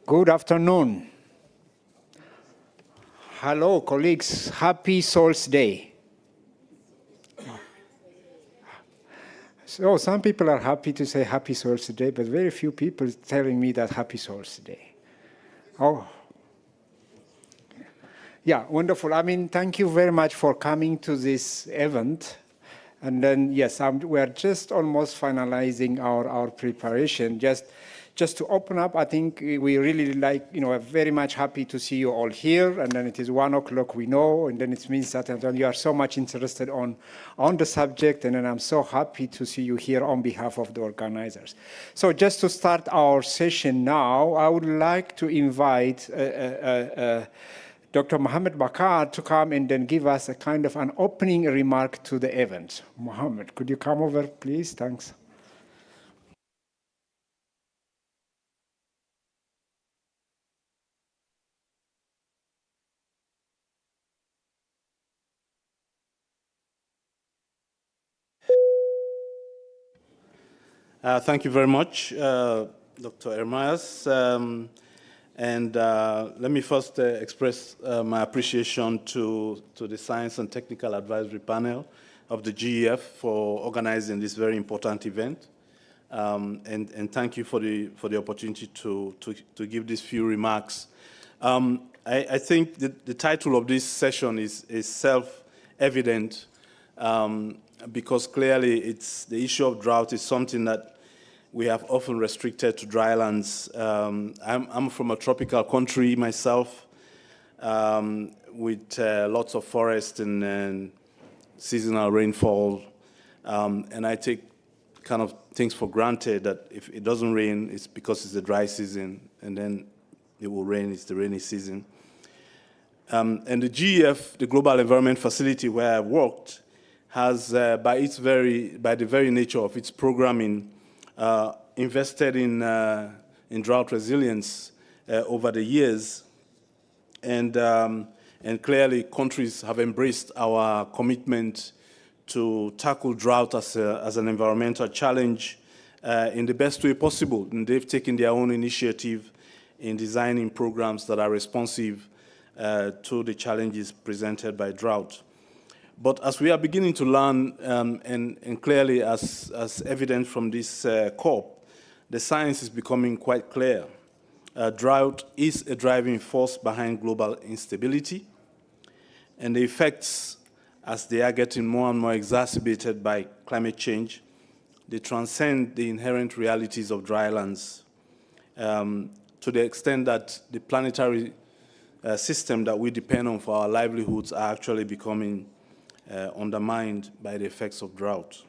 Good afternoon. Hello, colleagues. Happy Souls Day. So some people are happy to say Happy Souls Day, but very few people telling me that Happy Souls Day. Oh, yeah, wonderful. I mean, thank you very much for coming to this event. And then, yes, we're just almost finalizing our preparation. Just to open up, I think we really like, are very much happy to see you all here. And then it is 1 o'clock, we know, and then it means that you are so much interested on the subject. And then I'm so happy to see you here on behalf of the organizers. So just to start our session now, I would like to invite Dr. Mohammed Bakar to come and then give us a kind of an opening remark to the event. Mohammed, could you come over, please? Thanks. Thank you very much, Dr. Ermias. Let me first express my appreciation to the Science and Technical Advisory Panel of the GEF for organizing this very important event. And thank you for the opportunity to give these few remarks. I think the title of this session is self-evident because clearly the issue of drought is something that we have often restricted to drylands. I'm from a tropical country myself with lots of forest and seasonal rainfall. And I take kind of things for granted that if it doesn't rain, it's because it's the dry season, and then it will rain, it's the rainy season. And the GEF, the Global Environment Facility where I worked, has, by the very nature of its programming, invested in drought resilience over the years. And clearly, countries have embraced our commitment to tackle drought as an environmental challenge in the best way possible. And they've taken their own initiative in designing programs that are responsive to the challenges presented by drought. But as we are beginning to learn, and clearly as evident from this COP, the science is becoming quite clear. Drought is a driving force behind global instability, and the effects, as they are getting more and more exacerbated by climate change, they transcend the inherent realities of drylands to the extent that the planetary system that we depend on for our livelihoods are actually becoming undermined by the effects of drought.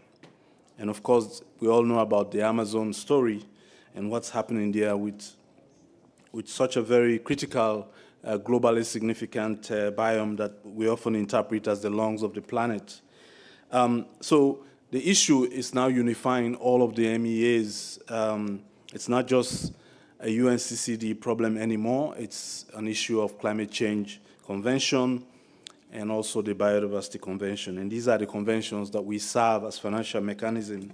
And of course, we all know about the Amazon story and what's happening there with such a very critical, globally significant biome that we often interpret as the lungs of the planet. So the issue is now unifying all of the MEAs. It's not just a UNCCD problem anymore. It's an issue of climate change convention and also the biodiversity convention. And these are the conventions that we serve as financial mechanism.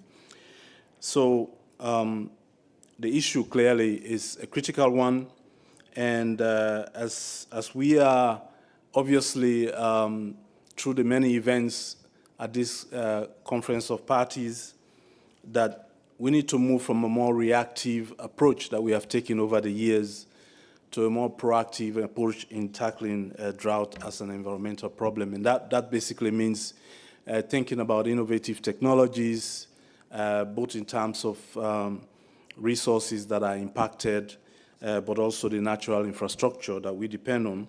So the issue clearly is a critical one. And as we are obviously through the many events at this conference of parties, that we need to move from a more reactive approach that we have taken over the years to a more proactive approach in tackling drought as an environmental problem. And that basically means thinking about innovative technologies, both in terms of resources that are impacted, but also the natural infrastructure that we depend on,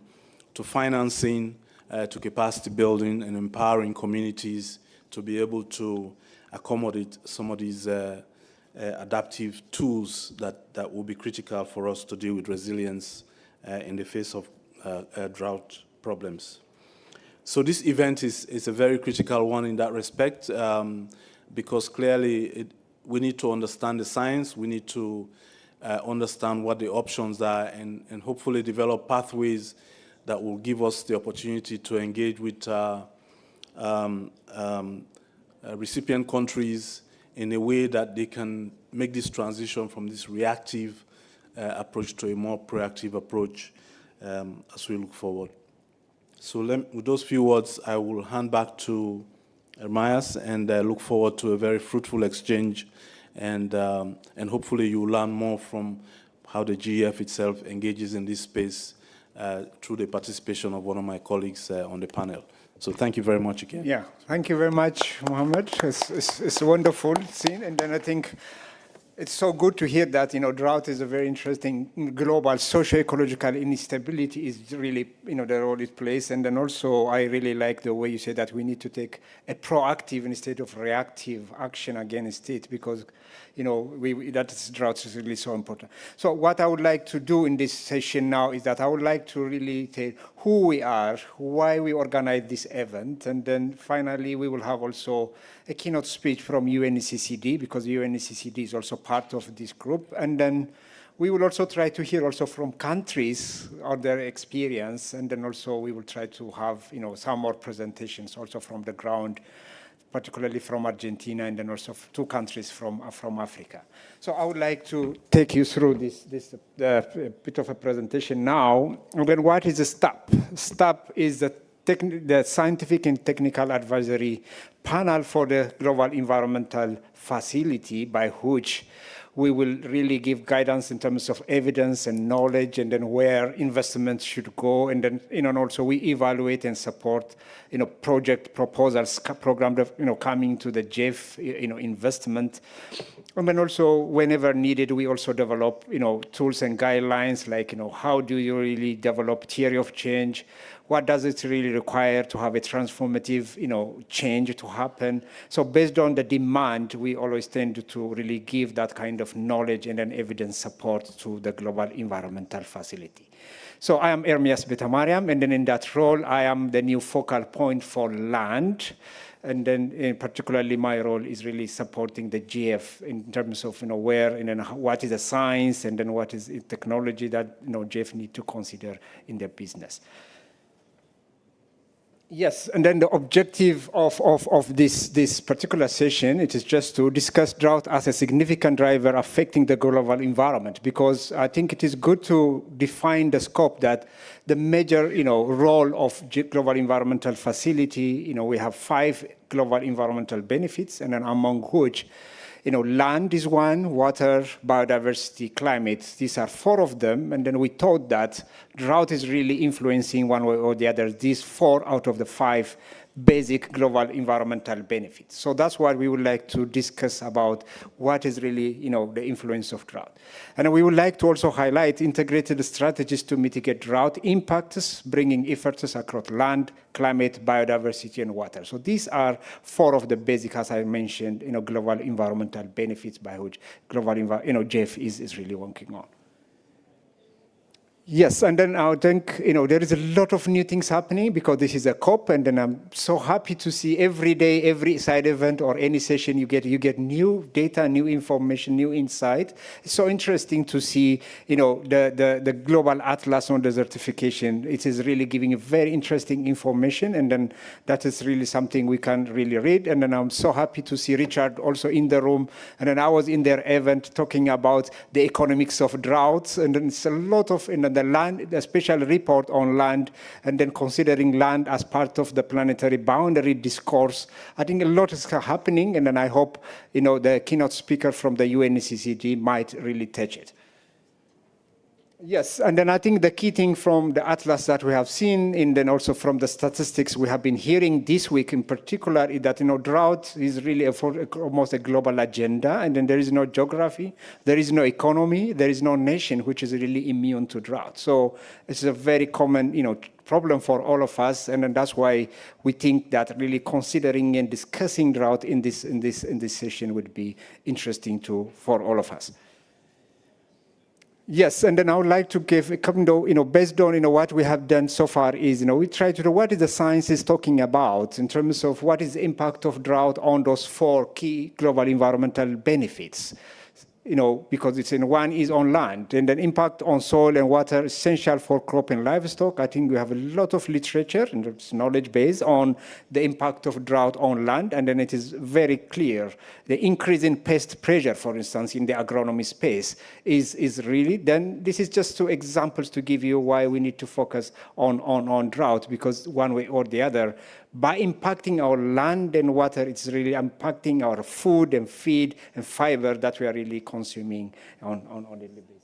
to financing, to capacity building and empowering communities to be able to accommodate some of these adaptive tools that will be critical for us to deal with resilience in the face of drought problems. So this event is a very critical one in that respect, because clearly we need to understand the science, we need to understand what the options are, and hopefully develop pathways that will give us the opportunity to engage with recipient countries in a way that they can make this transition from this reactive approach to a more proactive approach as we look forward. So with those few words, I will hand back to Ermias, and I look forward to a very fruitful exchange, and hopefully you will learn more from how the GEF itself engages in this space through the participation of one of my colleagues on the panel. So thank you very much again. Yeah, thank you very much, Mohammed. It's a wonderful scene, and then I think it's so good to hear that, drought is a very interesting global socio-ecological instability is really, the role it plays. And then also, I really like the way you say that we need to take a proactive instead of reactive action against it, because, that drought is really so important. So what I would like to do in this session now is that I would like to really tell who we are, why we organize this event, and then finally we will have also a keynote speech from UNCCD, because UNCCD is also part of this group. And then we will also try to hear also from countries or their experience, and then also we will try to have some more presentations also from the ground, particularly from Argentina, and then also 2 countries from Africa. So I would like to take you through this bit of a presentation now. And then what is the STAP? STAP is the Scientific and Technical Advisory Panel for the Global Environmental Facility, by which we will really give guidance in terms of evidence and knowledge, and then where investments should go, and then and also we evaluate and support project proposals, program coming to the GEF investment, and then also whenever needed we also develop tools and guidelines like how do you really develop theory of change. What does it really require to have a transformative, change to happen? So based on the demand, we always tend to really give that kind of knowledge and then evidence support to the Global Environmental Facility. So I am Ermias Betamariam, and then in that role, I am the new focal point for land. And then particularly my role is really supporting the GF in terms of where and then what is the science, and then what is the technology that GF need to consider in their business. Yes, and then the objective of this particular session, it is just to discuss drought as a significant driver affecting the global environment, because I think it is good to define the scope that the major, role of Global Environmental Facility, we have 5 global environmental benefits, and then among which, land is one, water, biodiversity, climate. These are 4 of them. And then we thought that drought is really influencing one way or the other these 4 out of the 5 basic global environmental benefits. So that's what we would like to discuss about what is really, the influence of drought. And we would like to also highlight integrated strategies to mitigate drought impacts, bringing efforts across land, climate, biodiversity, and water. So these are 4 of the basic, as I mentioned, global environmental benefits by which global, GEF is really working on. Yes, and then I think, there is a lot of new things happening because this is a COP, and then I'm so happy to see every day, every side event or any session you get new data, new information, new insight. It's so interesting to see, the global atlas on desertification. It is really giving very interesting information, and then that is really something we can really read. And then I'm so happy to see Richard also in the room. And then I was in their event talking about the economics of droughts, and then it's a lot of, the land, the special report on land, and then considering land as part of the planetary boundary discourse. I think a lot is happening, and then I hope, the keynote speaker from the UNCCD might really touch it. Yes, and then I think the key thing from the atlas that we have seen, and then also from the statistics we have been hearing this week in particular, is that drought is really almost a global agenda, and then there is no geography, there is no economy, there is no nation which is really immune to drought. So it's a very common, problem for all of us, and then that's why we think that really considering and discussing drought in this session would be interesting for all of us. Yes, and then I would like to give a couple, based on, what we have done so far is, we try to know what is the science is talking about in terms of what is the impact of drought on those 4 key global environmental benefits. because it's in one is on land, and then impact on soil and water essential for crop and livestock. I think we have a lot of literature and it's knowledge base on the impact of drought on land, and then it is very clear. The increase in pest pressure, for instance, in the agronomy space is really, then this is just two examples to give you why we need to focus on drought, because one way or the other, by impacting our land and water, it's really impacting our food and feed and fiber that we are really consuming on a daily basis.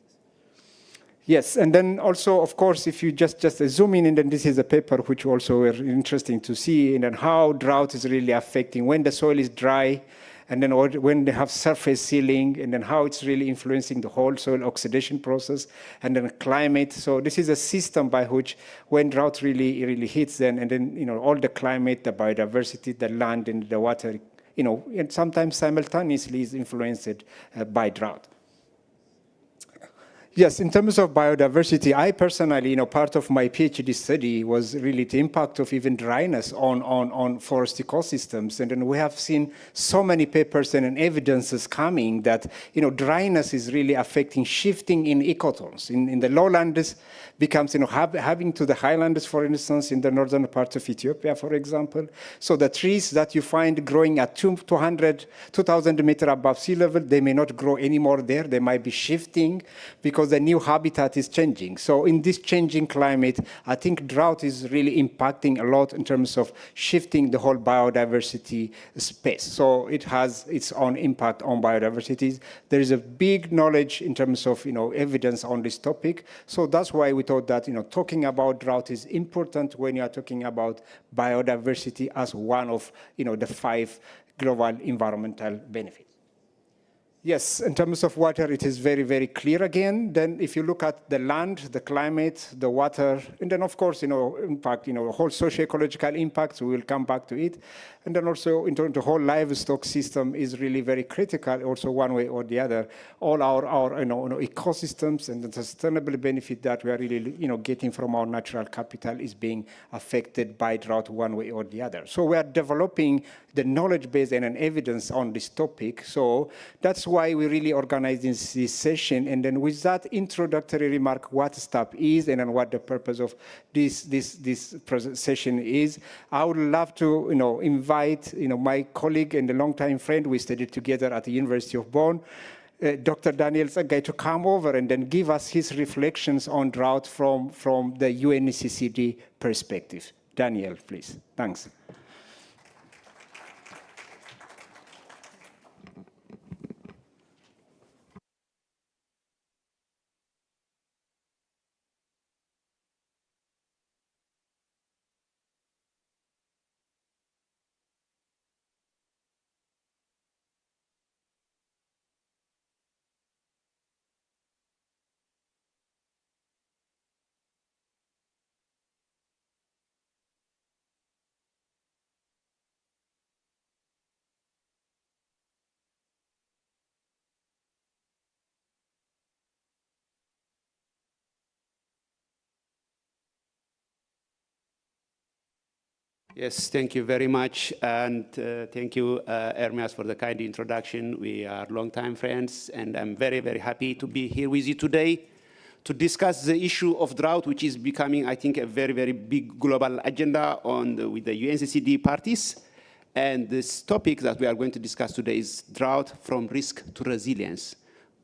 Yes, and then also, of course, if you just zoom in, and then this is a paper which also is interesting to see, and then how drought is really affecting when the soil is dry, and then when they have surface sealing, and then how it's really influencing the whole soil oxidation process, and then climate. So this is a system by which when drought really hits, and then all the climate, the biodiversity, the land, and the water, and sometimes simultaneously is influenced by drought. Yes, in terms of biodiversity, I personally, part of my PhD study was really the impact of even dryness on forest ecosystems. And then we have seen so many papers and evidences coming that, dryness is really affecting shifting in ecotones. In the lowlands becomes, having to the highlands, for instance, in the northern part of Ethiopia, for example. So the trees that you find growing at 2,000 meters above sea level, they may not grow anymore there. They might be shifting because the new habitat is changing. So in this changing climate, I think drought is really impacting a lot in terms of shifting the whole biodiversity space. So it has its own impact on biodiversity. There is a big knowledge in terms of evidence on this topic. So that's why we thought that talking about drought is important when you are talking about biodiversity as one of the 5 global environmental benefits. Yes, in terms of water, it is very, very clear again. Then if you look at the land, the climate, the water, and then of course, impact, whole socio-ecological impacts, we will come back to it. And then also the whole livestock system is really very critical, also one way or the other. All our ecosystems and the sustainable benefit that we are really, getting from our natural capital is being affected by drought one way or the other. So we are developing the knowledge base and an evidence on this topic. So that's why we really organized this session. And then with that introductory remark, what STAP is and then what the purpose of this session is, I would love to invite my colleague and a longtime friend. We studied together at the University of Bonn, Dr. Daniel Tsagay, to come over and then give us his reflections on drought from the UNCCD perspective. Daniel, please. Thanks. Yes, thank you very much. And thank you, Ermias, for the kind introduction. We are longtime friends, and I'm very, very happy to be here with you today to discuss the issue of drought, which is becoming, I think, a very, very big global agenda with the UNCCD parties. And this topic that we are going to discuss today is drought from risk to resilience.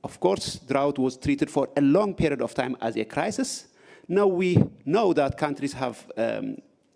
Of course, drought was treated for a long period of time as a crisis. Now we know that countries have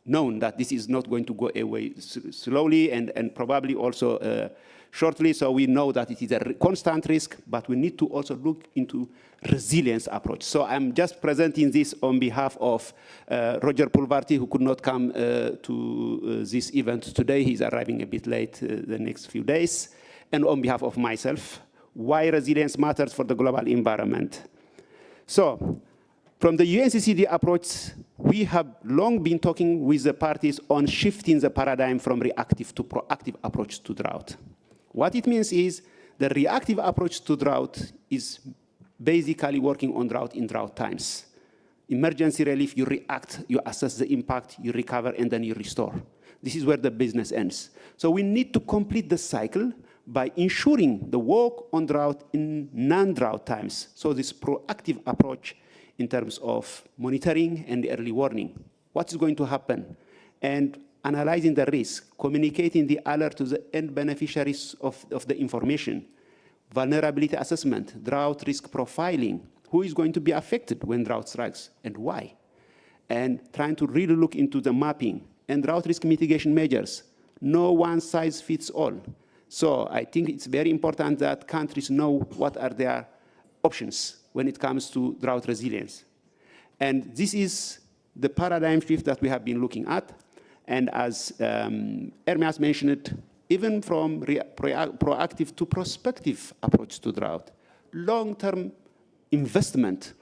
known that this is not going to go away slowly and probably also shortly. So we know that it is a constant risk, but we need to also look into resilience approach. So I'm just presenting this on behalf of Roger Pulvarti, who could not come to this event today. He's arriving a bit late the next few days. And on behalf of myself, why resilience matters for the global environment. So from the UNCCD approach, we have long been talking with the parties on shifting the paradigm from reactive to proactive approach to drought. What it means is the reactive approach to drought is basically working on drought in drought times. Emergency relief, you react, you assess the impact, you recover, and then you restore. This is where the business ends. So we need to complete the cycle by ensuring the work on drought in non-drought times. So this proactive approach in terms of monitoring and early warning. What is going to happen? And analyzing the risk, communicating the alert to the end beneficiaries of the information, vulnerability assessment, drought risk profiling, who is going to be affected when drought strikes and why, and trying to really look into the mapping and drought risk mitigation measures. No one size fits all. So I think it's very important that countries know what are their options when it comes to drought resilience. And this is the paradigm shift that we have been looking at. And as Ermias mentioned it, even from proactive to prospective approach to drought, long-term investment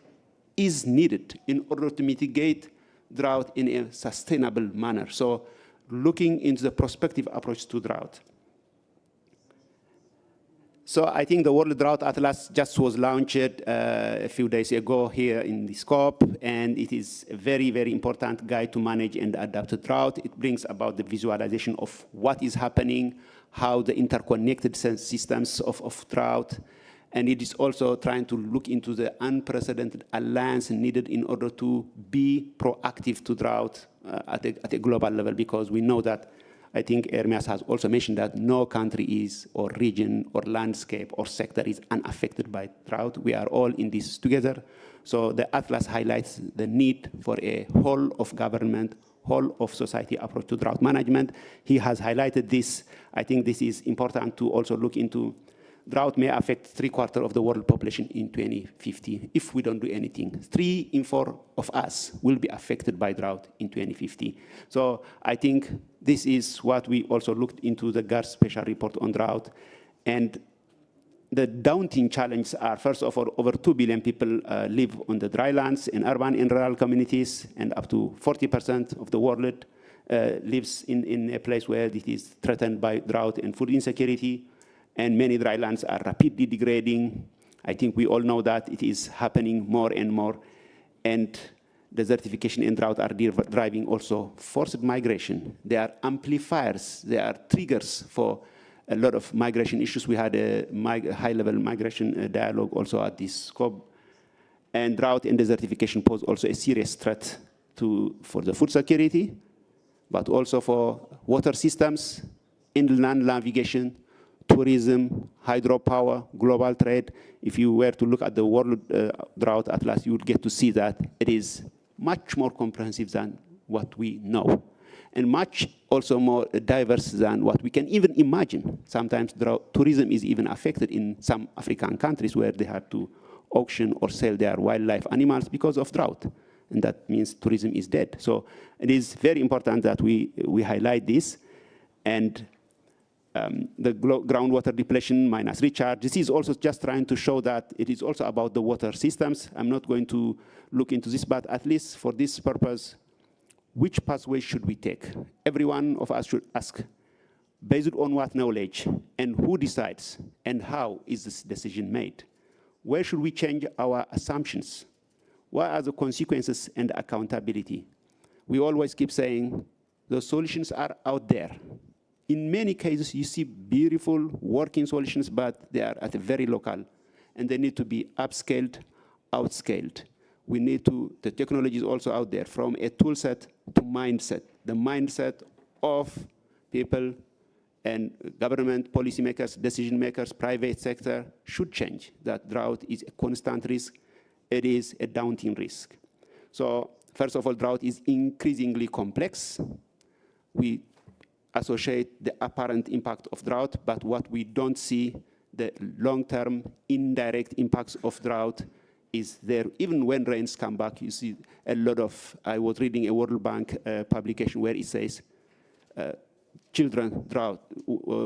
is needed in order to mitigate drought in a sustainable manner. So looking into the prospective approach to drought. So I think the World Drought Atlas just was launched a few days ago here in this COP, and it is a very, very important guide to manage and adapt to drought. It brings about the visualization of what is happening, how the interconnected systems of drought, and it is also trying to look into the unprecedented alliance needed in order to be proactive to drought at a global level, because we know that, I think Ermias has also mentioned that no country is, or region, or landscape, or sector is unaffected by drought. We are all in this together. So the Atlas highlights the need for a whole of government, whole of society approach to drought management. He has highlighted this. I think this is important to also look into. Drought may affect 3/4 of the world population in 2050 if we don't do anything. 3 in 4 of us will be affected by drought in 2050. So I think this is what we also looked into the GARS special report on drought. And the daunting challenges are, first of all, over 2 billion people live on the dry lands in urban and rural communities, and up to 40% of the world lives in a place where it is threatened by drought and food insecurity. And many dry lands are rapidly degrading. I think we all know that it is happening more and more. And desertification and drought are driving also forced migration. They are amplifiers, they are triggers for a lot of migration issues. We had a high-level migration dialogue also at this scope. And drought and desertification pose also a serious threat for the food security, but also for water systems, inland navigation, tourism, hydropower, global trade. If you were to look at the World Drought Atlas, you would get to see that it is much more comprehensive than what we know, and much also more diverse than what we can even imagine. Sometimes tourism is even affected in some African countries where they have to auction or sell their wildlife animals because of drought, and that means tourism is dead. So it is very important that we highlight this. And the groundwater depletion minus recharge. This is also just trying to show that it is also about the water systems. I'm not going to look into this, but at least for this purpose, which pathway should we take? Every one of us should ask, based on what knowledge, and who decides, and how is this decision made? Where should we change our assumptions? What are the consequences and accountability? We always keep saying the solutions are out there. In many cases, you see beautiful working solutions, but they are at a very local, and they need to be upscaled, outscaled. We need to, the technology is also out there, from a tool set to mindset. The mindset of people and government, policymakers, decision makers, private sector should change. That drought is a constant risk. It is a daunting risk. So first of all, drought is increasingly complex. We associate the apparent impact of drought, but what we don't see, the long-term indirect impacts of drought is there. Even when rains come back, you see a lot of, I was reading a World Bank publication where it says children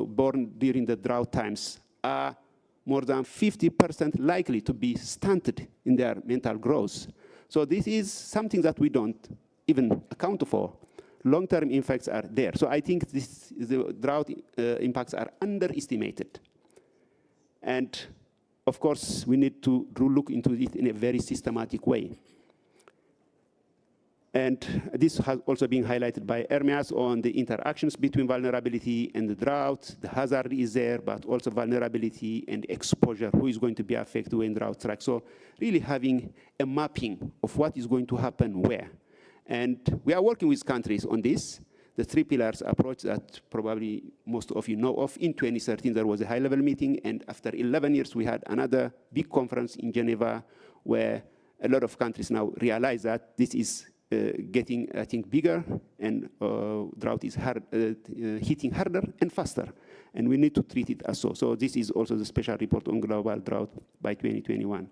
born during the drought times are more than 50% likely to be stunted in their mental growth. So this is something that we don't even account for. Long-term impacts are there. So I think the drought impacts are underestimated. And of course, we need to look into it in a very systematic way. And this has also been highlighted by Ermias on the interactions between vulnerability and the drought. The hazard is there, but also vulnerability and exposure, who is going to be affected when drought strikes. So really having a mapping of what is going to happen where. And we are working with countries on this. The 3 pillars approach that probably most of you know of. In 2013, there was a high-level meeting, and after 11 years, we had another big conference in Geneva where a lot of countries now realize that this is getting, I think, bigger, and drought is hitting harder and faster, and we need to treat it as so. So this is also the special report on global drought by 2021.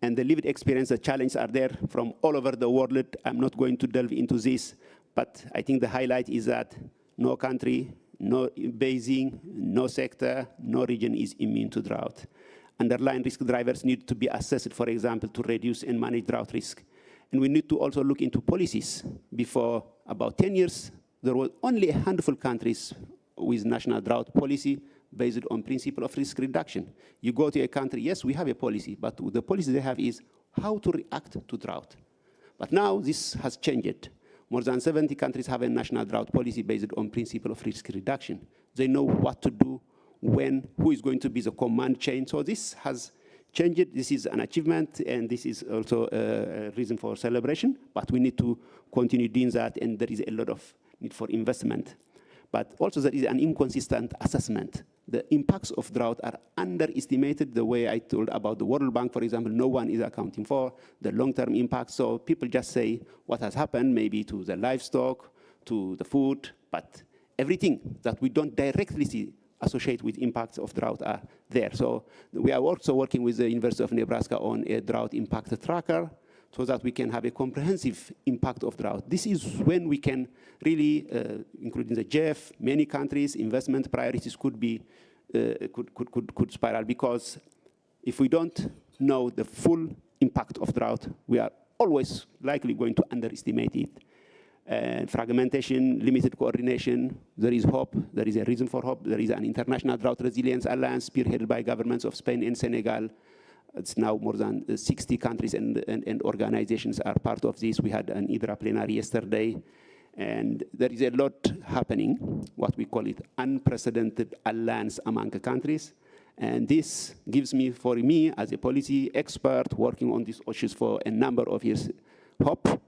And the lived experience, the challenges are there from all over the world. I'm not going to delve into this, but I think the highlight is that no country, no basin, no sector, no region is immune to drought. Underlying risk drivers need to be assessed, for example, to reduce and manage drought risk. And we need to also look into policies. Before about 10 years, there was only a handful of countries with national drought policy based on principle of risk reduction. You go to a country, yes, we have a policy, but the policy they have is how to react to drought. But now this has changed. More than 70 countries have a national drought policy based on principle of risk reduction. They know what to do, when, who is going to be the command chain. So this has changed. This is an achievement, and this is also a reason for celebration, but we need to continue doing that, and there is a lot of need for investment. But also there is an inconsistent assessment. The impacts of drought are underestimated, the way I told about the World Bank, for example. No one is accounting for the long-term impacts, so people just say what has happened, maybe to the livestock, to the food, but everything that we don't directly see associated with impacts of drought are there. So we are also working with the University of Nebraska on a drought impact tracker so that we can have a comprehensive impact of drought. This is when we can really, including the GEF, many countries, investment priorities could be, could spiral, because if we don't know the full impact of drought, we are always likely going to underestimate it. And fragmentation, limited coordination, there is hope, there is a reason for hope. There is an international drought resilience alliance spearheaded by governments of Spain and Senegal. It's now more than 60 countries and organizations are part of this. We had an IDRA plenary yesterday, and there is a lot happening, what we call it unprecedented alliance among the countries. And this gives me, for me, as a policy expert working on these issues for a number of years, hope.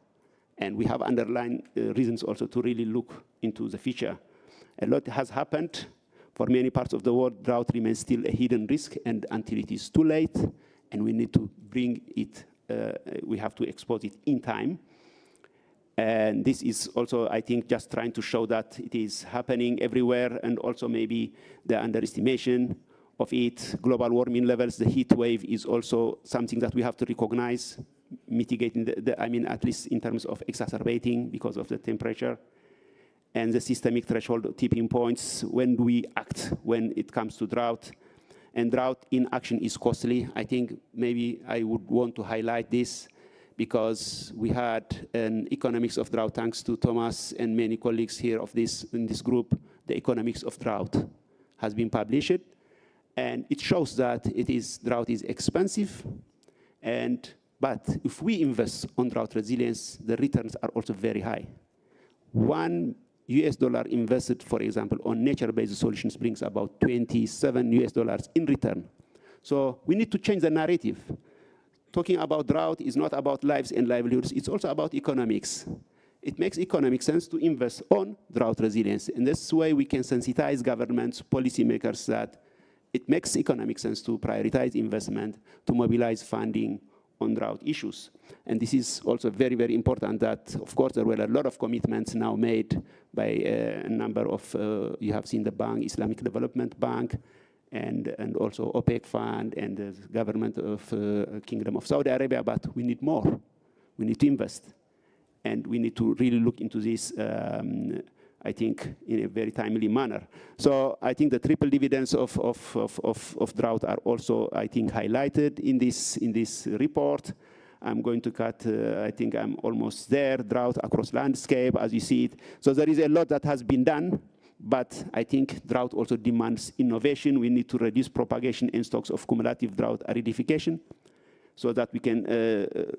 And we have underlying reasons also to really look into the future. A lot has happened. For many parts of the world, drought remains still a hidden risk, and until it is too late, and we need to bring it, we have to expose it in time. And this is also, I think, just trying to show that it is happening everywhere, and also maybe the underestimation of it. Global warming levels, the heat wave is also something that we have to recognize, mitigating I mean, at least in terms of exacerbating because of the temperature. And the systemic threshold tipping points, when do we act when it comes to drought? And drought inaction is costly. I think maybe I would want to highlight this because we had an economics of drought, thanks to Thomas and many colleagues here of this in this group. The economics of drought has been published, and it shows that drought is expensive, but if we invest on drought resilience, the returns are also very high. $1 invested, for example, on nature-based solutions brings about $27 in return. So we need to change the narrative. Talking about drought is not about lives and livelihoods, it's also about economics. It makes economic sense to invest on drought resilience. And this way we can sensitize governments, policymakers, that it makes economic sense to prioritize investment, to mobilize funding on drought issues. And this is also very, very important that, of course, there were a lot of commitments now made by a number of, you have seen the bank, Islamic Development Bank, and also OPEC Fund, and the government of Kingdom of Saudi Arabia, but we need more. We need to invest. And we need to really look into this, I think, in a very timely manner. So I think the triple dividends of drought are also, I think, highlighted in this report. I'm going to cut, I think I'm almost there, drought across landscape, as you see it. So there is a lot that has been done, but I think drought also demands innovation. We need to reduce propagation and stocks of cumulative drought aridification. so that we can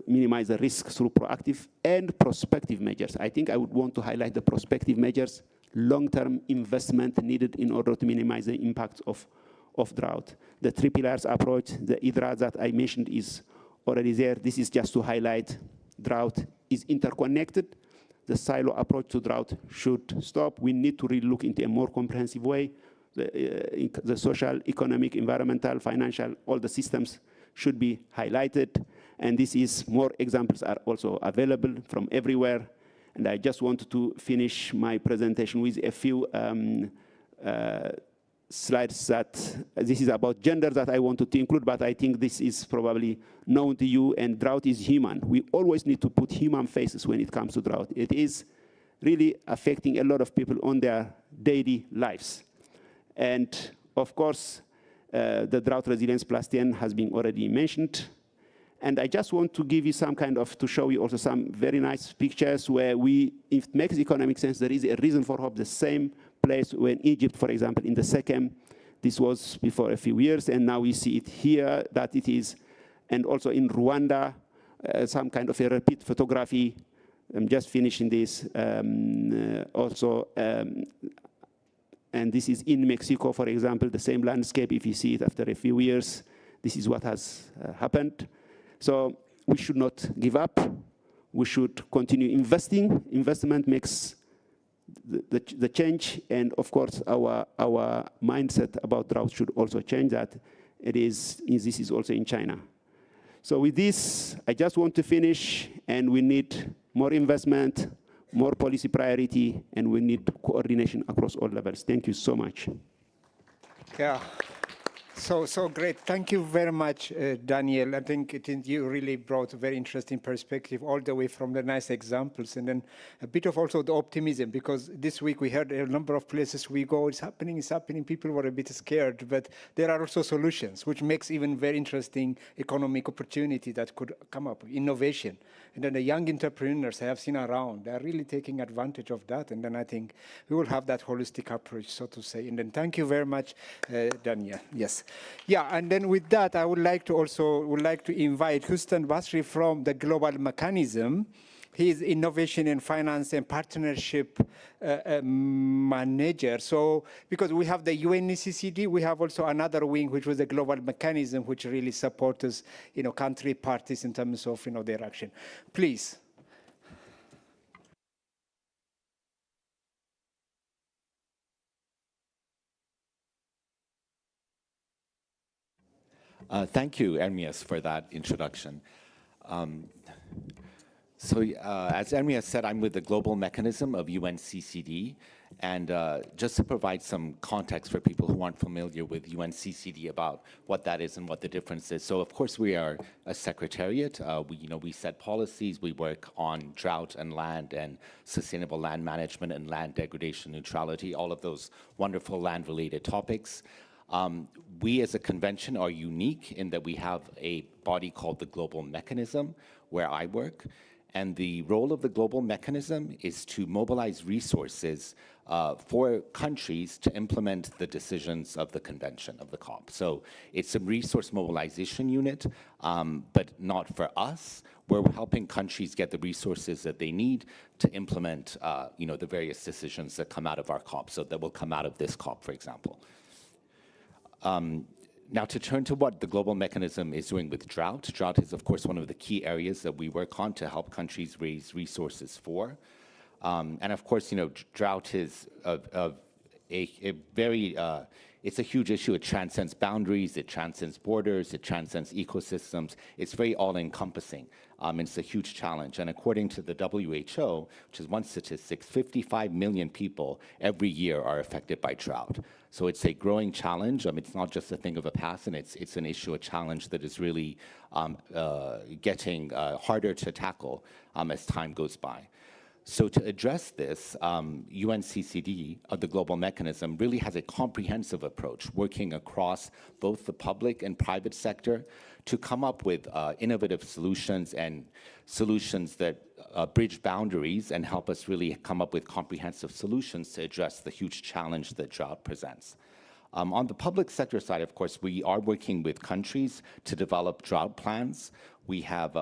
minimize the risk through proactive and prospective measures. I think I would want to highlight the prospective measures, long-term investment needed in order to minimize the impact of drought. The three pillars approach, the IDRA that I mentioned is already there. This is just to highlight drought is interconnected. The silo approach to drought should stop. We need to really look into a more comprehensive way. The social, economic, environmental, financial, all the systems should be highlighted. And this is more examples are also available from everywhere. And I just wanted to finish my presentation with a few slides that this is about gender that I wanted to include, but I think this is probably known to you, and drought is human. We always need to put human faces when it comes to drought. It is really affecting a lot of people on their daily lives. And of course, the drought resilience plus 10 has been already mentioned. And I just want to give you some kind of, to show you also some very nice pictures where if it makes economic sense, there is a reason for hope. The same place when Egypt, for example, in the SECEM, this was before a few years, and now we see it here that it is, and also in Rwanda, some kind of a repeat photography. I'm just finishing this also. And this is in Mexico, for example, the same landscape. If you see it after a few years, this is what has happened. So we should not give up. We should continue investing. Investment makes the change, and of course, our mindset about drought should also change. That this is also in China. So with this, I just want to finish, and we need more investment, more policy priority, and we need coordination across all levels. Thank you so much. Yeah. So great. Thank you very much, Daniel. I think you really brought a very interesting perspective all the way from the nice examples, and then a bit of also the optimism, because this week we heard a number of places we go, it's happening. People were a bit scared, but there are also solutions, which makes even very interesting economic opportunity that could come up, innovation. And then the young entrepreneurs I have seen around, they're really taking advantage of that. And then I think we will have that holistic approach, so to say. And then thank you very much, Daniel. Yes. Yeah, and then with that, I would like to invite Hussein Basri from the Global Mechanism. He is Innovation and Finance and Partnership Manager. So, because we have the UNCCD, we have also another wing, which was the Global Mechanism, which really supports, country parties in terms of, their action. Please. Thank you, Ermias, for that introduction. As Ermias said, I'm with the Global Mechanism of UNCCD, and just to provide some context for people who aren't familiar with UNCCD about what that is and what the difference is. So, of course, we are a secretariat. We set policies. We work on drought and land and sustainable land management and land degradation neutrality, all of those wonderful land-related topics. We as a convention are unique in that we have a body called the Global Mechanism, where I work. And the role of the Global Mechanism is to mobilize resources for countries to implement the decisions of the convention, of the COP. So it's a resource mobilization unit, but not for us. We're helping countries get the resources that they need to implement the various decisions that come out of our COP, so that will come out of this COP, for example. Now, to turn to what the Global Mechanism is doing with drought. Drought is, of course, one of the key areas that we work on to help countries raise resources for. And of course, drought is it's a huge issue. It transcends boundaries, it transcends borders, it transcends ecosystems. It's very all-encompassing. It's a huge challenge. And according to the WHO, which is one statistic, 55 million people every year are affected by drought. So it's a growing challenge. It's not just a thing of the past, and it's an issue, a challenge that is really getting harder to tackle as time goes by. So to address this, UNCCD, the Global Mechanism, really has a comprehensive approach, working across both the public and private sector to come up with innovative solutions and solutions that bridge boundaries and help us really come up with comprehensive solutions to address the huge challenge that drought presents. On the public sector side, of course, we are working with countries to develop drought plans. We have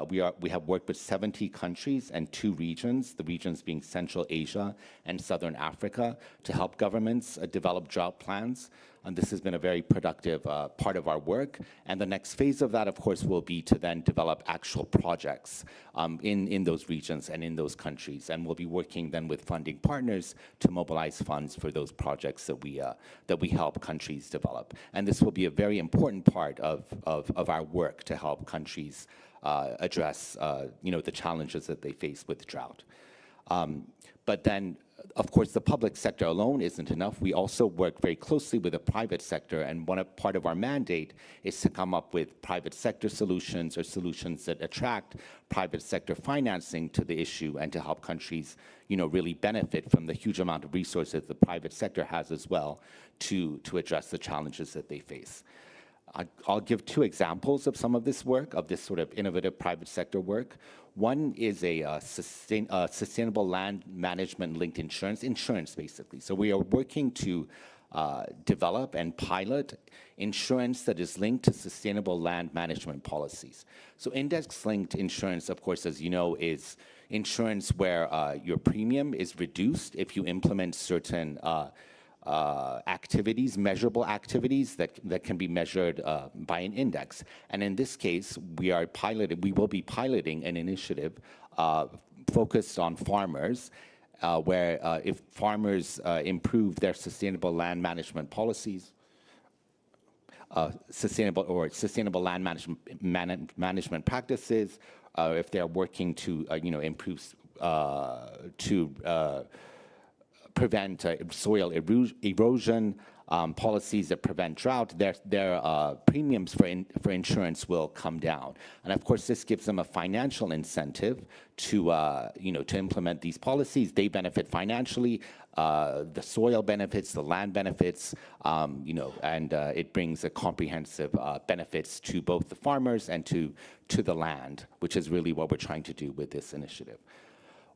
worked with 70 countries and 2 regions, the regions being Central Asia and Southern Africa, to help governments develop drought plans. And this has been a very productive part of our work. And the next phase of that, of course, will be to then develop actual projects in those regions and in those countries. And we'll be working then with funding partners to mobilize funds for those projects that we help countries develop. And this will be a very important part of our work to help countries address the challenges that they face with drought. But then, of course, the public sector alone isn't enough. We also work very closely with the private sector, and part of our mandate is to come up with private sector solutions or solutions that attract private sector financing to the issue and to help countries, really benefit from the huge amount of resources the private sector has as well to address the challenges that they face. I'll give 2 examples of some of this work, of this sort of innovative private sector work. One is a sustainable land management linked insurance basically. So we are working to develop and pilot insurance that is linked to sustainable land management policies. So index-linked insurance, of course, as you know, is insurance where your premium is reduced if you implement certain activities, measurable activities that can be measured by an index. And in this case, we will be piloting an initiative focused on farmers, where if farmers improve their sustainable land management policies, sustainable land management practices, if they're working to improve prevent soil erosion, policies that prevent drought, their premiums for insurance will come down. And of course, this gives them a financial incentive to implement these policies. They benefit financially, the soil benefits, the land benefits, and it brings a comprehensive benefits to both the farmers and to the land, which is really what we're trying to do with this initiative.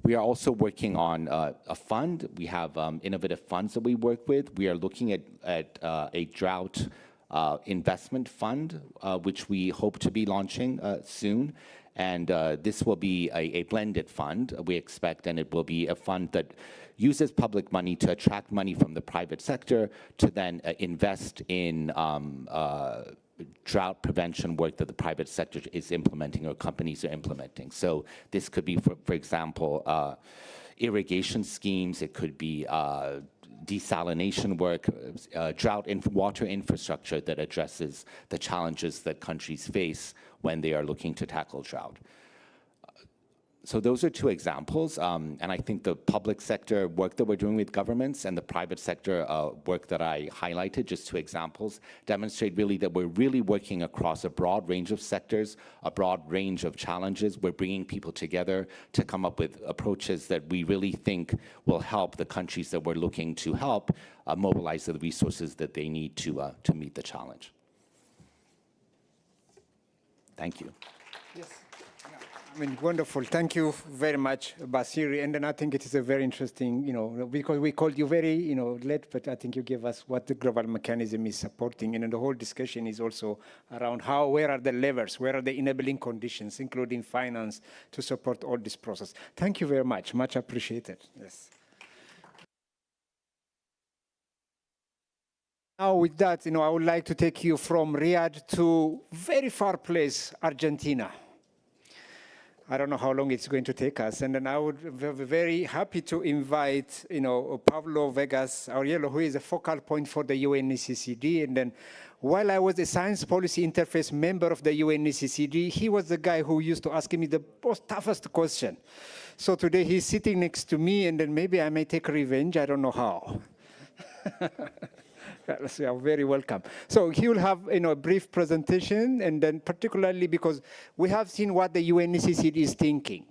We are also working on a fund. We have innovative funds that we work with. We are looking at a drought investment fund, which we hope to be launching soon. And this will be a blended fund, we expect, and it will be a fund that uses public money to attract money from the private sector to then invest in drought prevention work that the private sector is implementing or companies are implementing. So this could be, for example, irrigation schemes. It could be desalination work, drought water infrastructure that addresses the challenges that countries face when they are looking to tackle drought. So those are 2 examples, and I think the public sector work that we're doing with governments and the private sector work that I highlighted, just 2 examples, demonstrate really that we're really working across a broad range of sectors, a broad range of challenges. We're bringing people together to come up with approaches that we really think will help the countries that we're looking to help mobilize the resources that they need to meet the challenge. Thank you. Yes. I mean, wonderful. Thank you very much, Basiri. And then I think it is a very interesting, because we called you very, late, but I think you gave us what the global mechanism is supporting. And then the whole discussion is also around where are the levers, where are the enabling conditions, including finance, to support all this process. Thank you very much. Much appreciated. Yes. Now with that, I would like to take you from Riyadh to very far place, Argentina. I don't know how long it's going to take us. And then I would be very happy to invite, Pablo Vegas Auriello, who is a focal point for the UNCCD. And then while I was a science policy interface member of the UNCCD, he was the guy who used to ask me the most toughest question. So today he's sitting next to me, and then maybe I may take revenge. I don't know how. So you're very welcome. So he will have a brief presentation, and then particularly because we have seen what the UNCCD is thinking.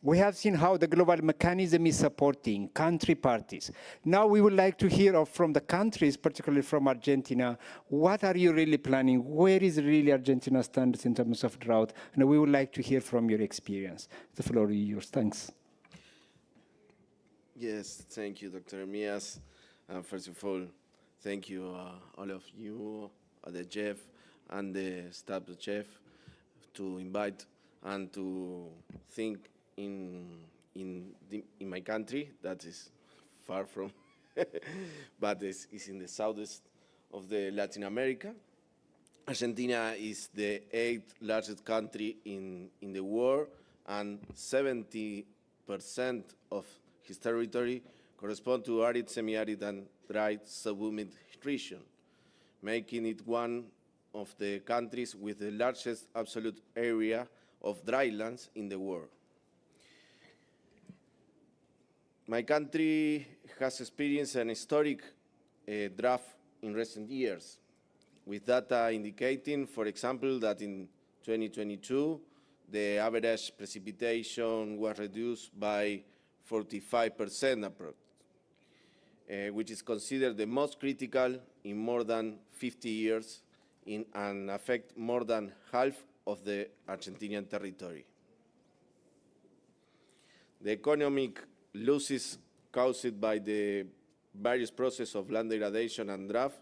We have seen how the global mechanism is supporting country parties. Now we would like to hear from the countries, particularly from Argentina, what are you really planning? Where is really Argentina stands in terms of drought? And we would like to hear from your experience. The floor is yours. Thanks. Yes, thank you, Dr. Emias. First of all, Thank you, all of you, the GEF and the STAP GEF, to invite and to think in my country, that is far from, but is in the southeast of the Latin America. Argentina is the 8th largest country in the world, and 70% of his territory correspond to arid, semi-arid, and dry subhumid region, making it one of the countries with the largest absolute area of drylands in the world. My country has experienced an historic drought in recent years, with data indicating, for example, that in 2022, the average precipitation was reduced by 45% approx, which is considered the most critical in more than 50 years and affect more than half of the Argentinian territory. The economic losses caused by the various processes of land degradation and drought,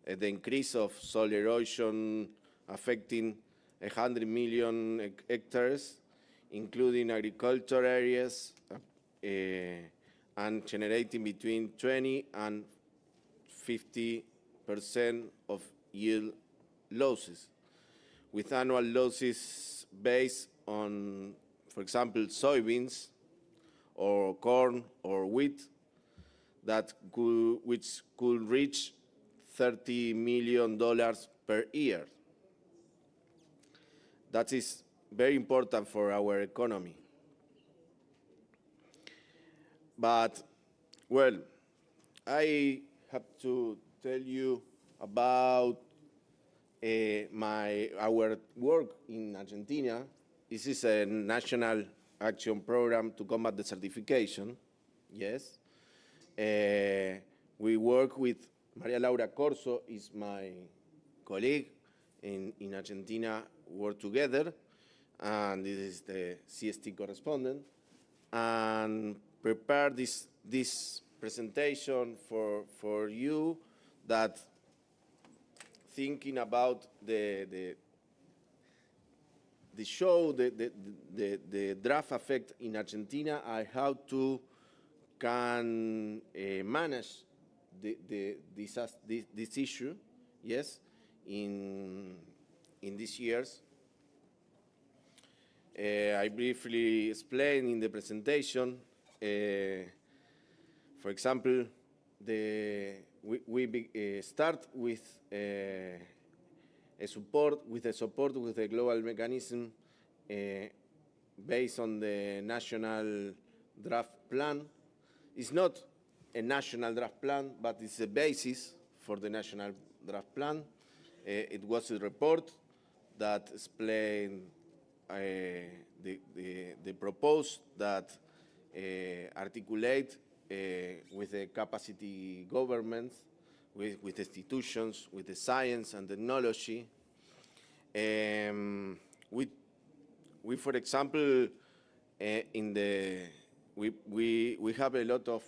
the increase of soil erosion affecting 100 million hectares, including agriculture areas, and generating between 20 and 50% of yield losses, with annual losses based on, for example, soybeans or corn or wheat, which could reach $30 million per year. That is very important for our economy. But, well, I have to tell you about our work in Argentina. This is a national action program to combat desertification, yes. We work with Maria Laura Corso, is my colleague in Argentina, work together, and this is the CST correspondent, and prepare this presentation for you, that thinking about the show, the drought effect in Argentina, and how to can manage this issue, yes, in these years. I briefly explained in the presentation. For example, we start with a support with the global mechanism based on the national draft plan. It's not a national draft plan, but it's a basis for the national draft plan. It was a report that explained the proposed that articulate with the capacity governments, with institutions, with the science and technology. We, for example, we have a lot of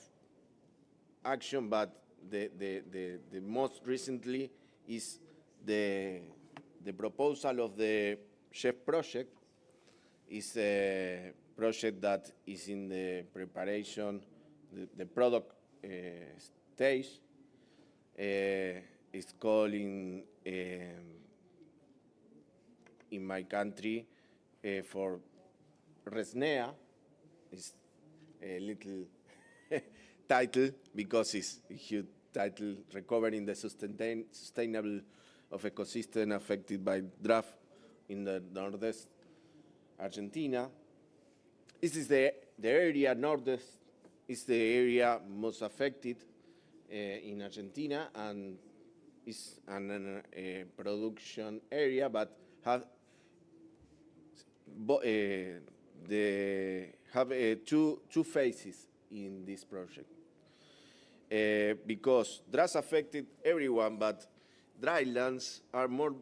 action, but the most recently is the proposal of the GEF project. Is a project that is in the preparation, the product stage. It's called in my country for RESNEA. It's a little title because it's a huge title, recovering the sustainable of ecosystem affected by drought in the northeast Argentina. This is the area, northeast is the area most affected in Argentina, and is a production area, but have two phases in this project. Because drought affected everyone, but drylands are more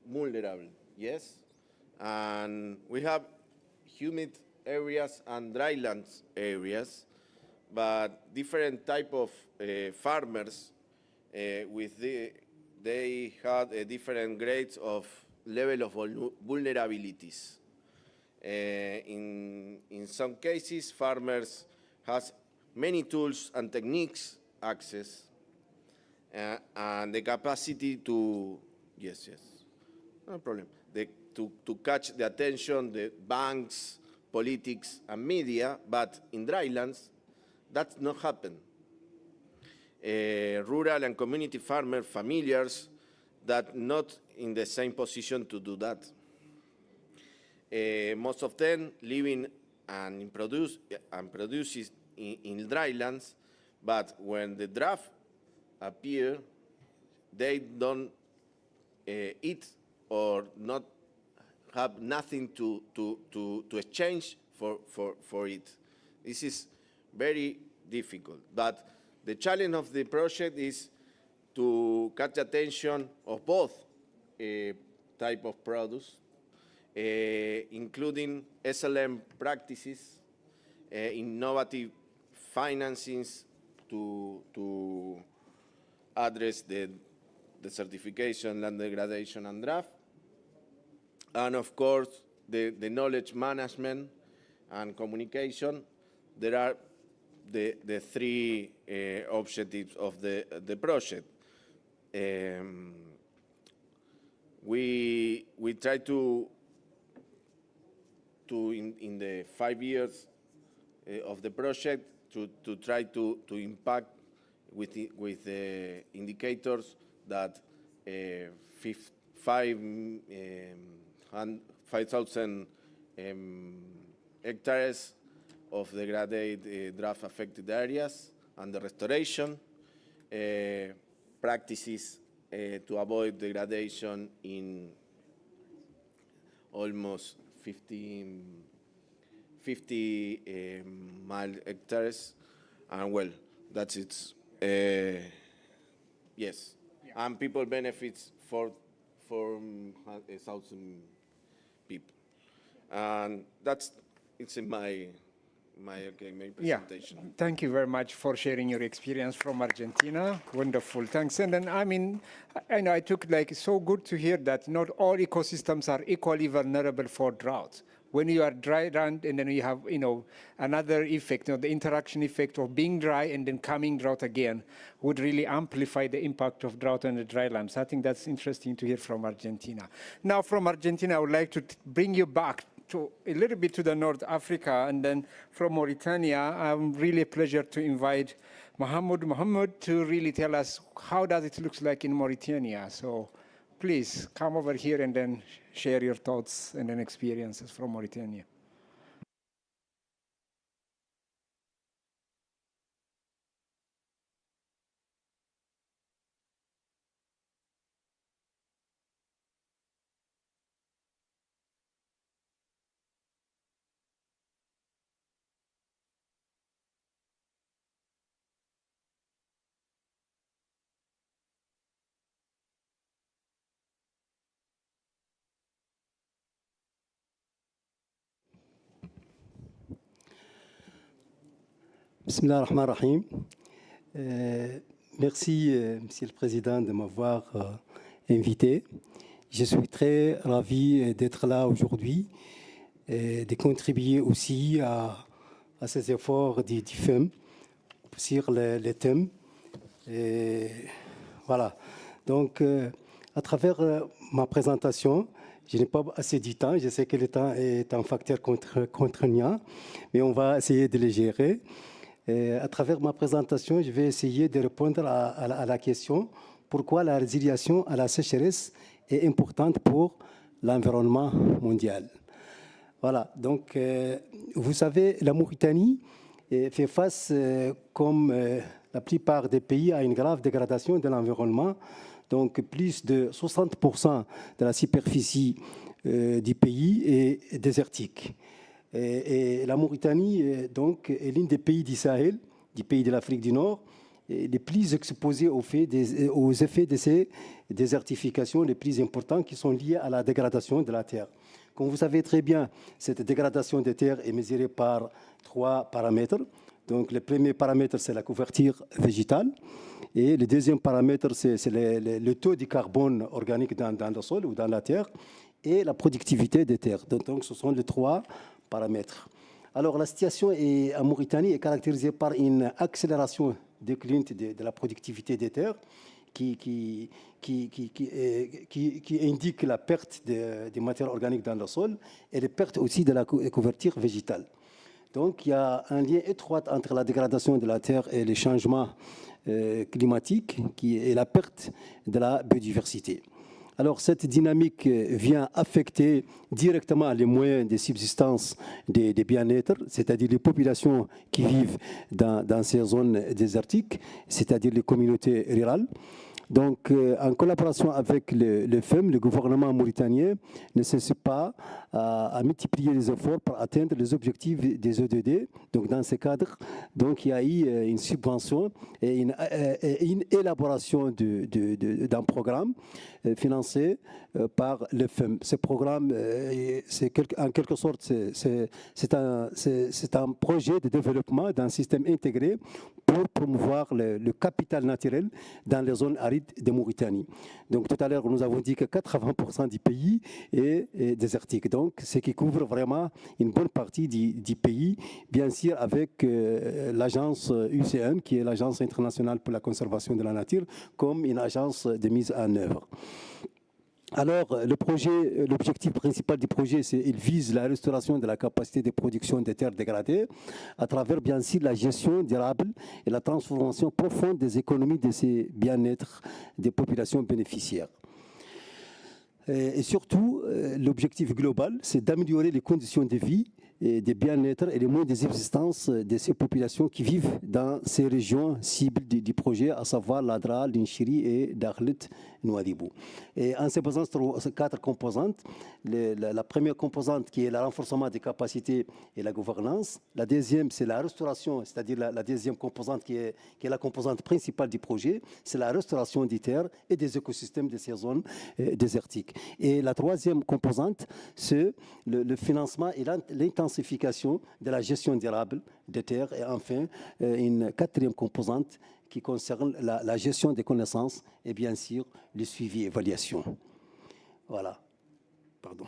vulnerable, yes? And we have humid areas and drylands areas, but different type of farmers they had different grades of level of vulnerabilities. In some cases, farmers has many tools and techniques access and the capacity to, yes, no problem, to catch the attention, the banks, politics, and media, but in drylands, that's not happen. Rural and community farmer familiars that not in the same position to do that. Most of them living and produces in drylands, but when the drought appear, they don't eat or not have nothing to exchange for it. This is very difficult, but the challenge of the project is to catch attention of both type of products, including SLM practices, innovative financings to address the certification, land degradation, and drought, and of course the knowledge management and communication. There are the three objectives of the project. We try to in the 5 years of the project to try to impact with the indicators that 5,000 hectares of degraded drought-affected areas and the restoration, practices to avoid degradation in almost 50 mile hectares, and well, that's it. Yes, yeah. And people benefits for 1,000 people, and it's in my presentation. Yeah, thank you very much for sharing your experience from Argentina. Wonderful, thanks. And then, I mean, I took so good to hear that not all ecosystems are equally vulnerable for drought. When you are dry land and then you have, another effect, the interaction effect of being dry and then coming drought again would really amplify the impact of drought on the dry lands. I think that's interesting to hear from Argentina. Now from Argentina, I would like to bring you back to a little bit to the North Africa, and then from Mauritania, I'm really a pleasure to invite Mohammed to really tell us how does it look like in Mauritania. So please come over here and then share your thoughts and then experiences from Mauritania. Bismillah ar-Rahman ar-Rahim. Merci, Monsieur le Président, de m'avoir invité. Je suis très ravi d'être là aujourd'hui et de contribuer aussi à ces efforts du FEM sur les thèmes. Et voilà. Donc, à travers ma présentation, je n'ai pas assez de temps. Je sais que le temps est un facteur contraignant, mais on va essayer de le gérer. Et à travers ma présentation, je vais essayer de répondre à la question pourquoi la résiliation à la sécheresse est importante pour l'environnement mondial. Voilà, donc vous savez, la Mauritanie fait face, comme la plupart des pays, à une grave dégradation de l'environnement. Donc plus de 60% de la superficie du pays est désertique. Et la Mauritanie donc, est l'un des pays du Sahel, du pays de l'Afrique du Nord, les plus exposés aux effets de ces désertifications les plus importants qui sont liés à la dégradation de la terre. Comme vous savez très bien, cette dégradation des terres est mesurée par 3 paramètres. Donc, le premier paramètre, c'est la couverture végétale. Et le deuxième paramètre, c'est le taux de carbone organique dans le sol ou dans la terre et la productivité des terres. Donc, ce sont les trois paramètres. Alors, la situation en Mauritanie est caractérisée par une accélération déclinante de la productivité des terres qui indique la perte des matières organiques dans le sol et les pertes aussi de la couverture végétale. Donc, il y a un lien étroit entre la dégradation de la terre et les changements climatiques et la perte de la biodiversité. Alors, cette dynamique vient affecter directement les moyens de subsistance des bien-être, c'est-à-dire les populations qui vivent dans ces zones désertiques, c'est-à-dire les communautés rurales. Donc, en collaboration avec le FEM, le gouvernement mauritanien ne cesse pas à multiplier les efforts pour atteindre les objectifs des ODD. Donc, dans ce cadre, donc, il y a eu une subvention et une élaboration d'un programme financé par le FEM. Ce programme, en quelque sorte, c'est un projet de développement d'un système intégré pour promouvoir le capital naturel dans les zones arides de Mauritanie. Donc tout à l'heure, nous avons dit que 80% du pays est désertique. Donc ce qui couvre vraiment une bonne partie du pays, bien sûr avec l'agence UCN, qui est l'Agence internationale pour la conservation de la nature, comme une agence de mise en œuvre. Alors, l'objectif principal du projet, c'est qu'il vise la restauration de la capacité de production des terres dégradées à travers, bien sûr, la gestion durable et la transformation profonde des économies de ces bien-être des populations bénéficiaires. Et surtout, l'objectif global, c'est d'améliorer les conditions de vie et de bien-être et les moyens de subsistance de ces populations qui vivent dans ces régions cibles du projet, à savoir l'Adra, l'Inchiri et Dakhlet, Nouadhibou. Et en se basant sur ces quatre composantes, la première composante qui est le renforcement des capacités et la gouvernance, la deuxième c'est la restauration, c'est-à-dire la deuxième composante qui est la composante principale du projet, c'est la restauration des terres et des écosystèmes de ces zones désertiques. Et la troisième composante, c'est le financement et l'intensification de la gestion durable des terres. Et enfin, une quatrième composante qui concerne la gestion des connaissances et bien sûr le suivi et évaluation. Voilà. Pardon.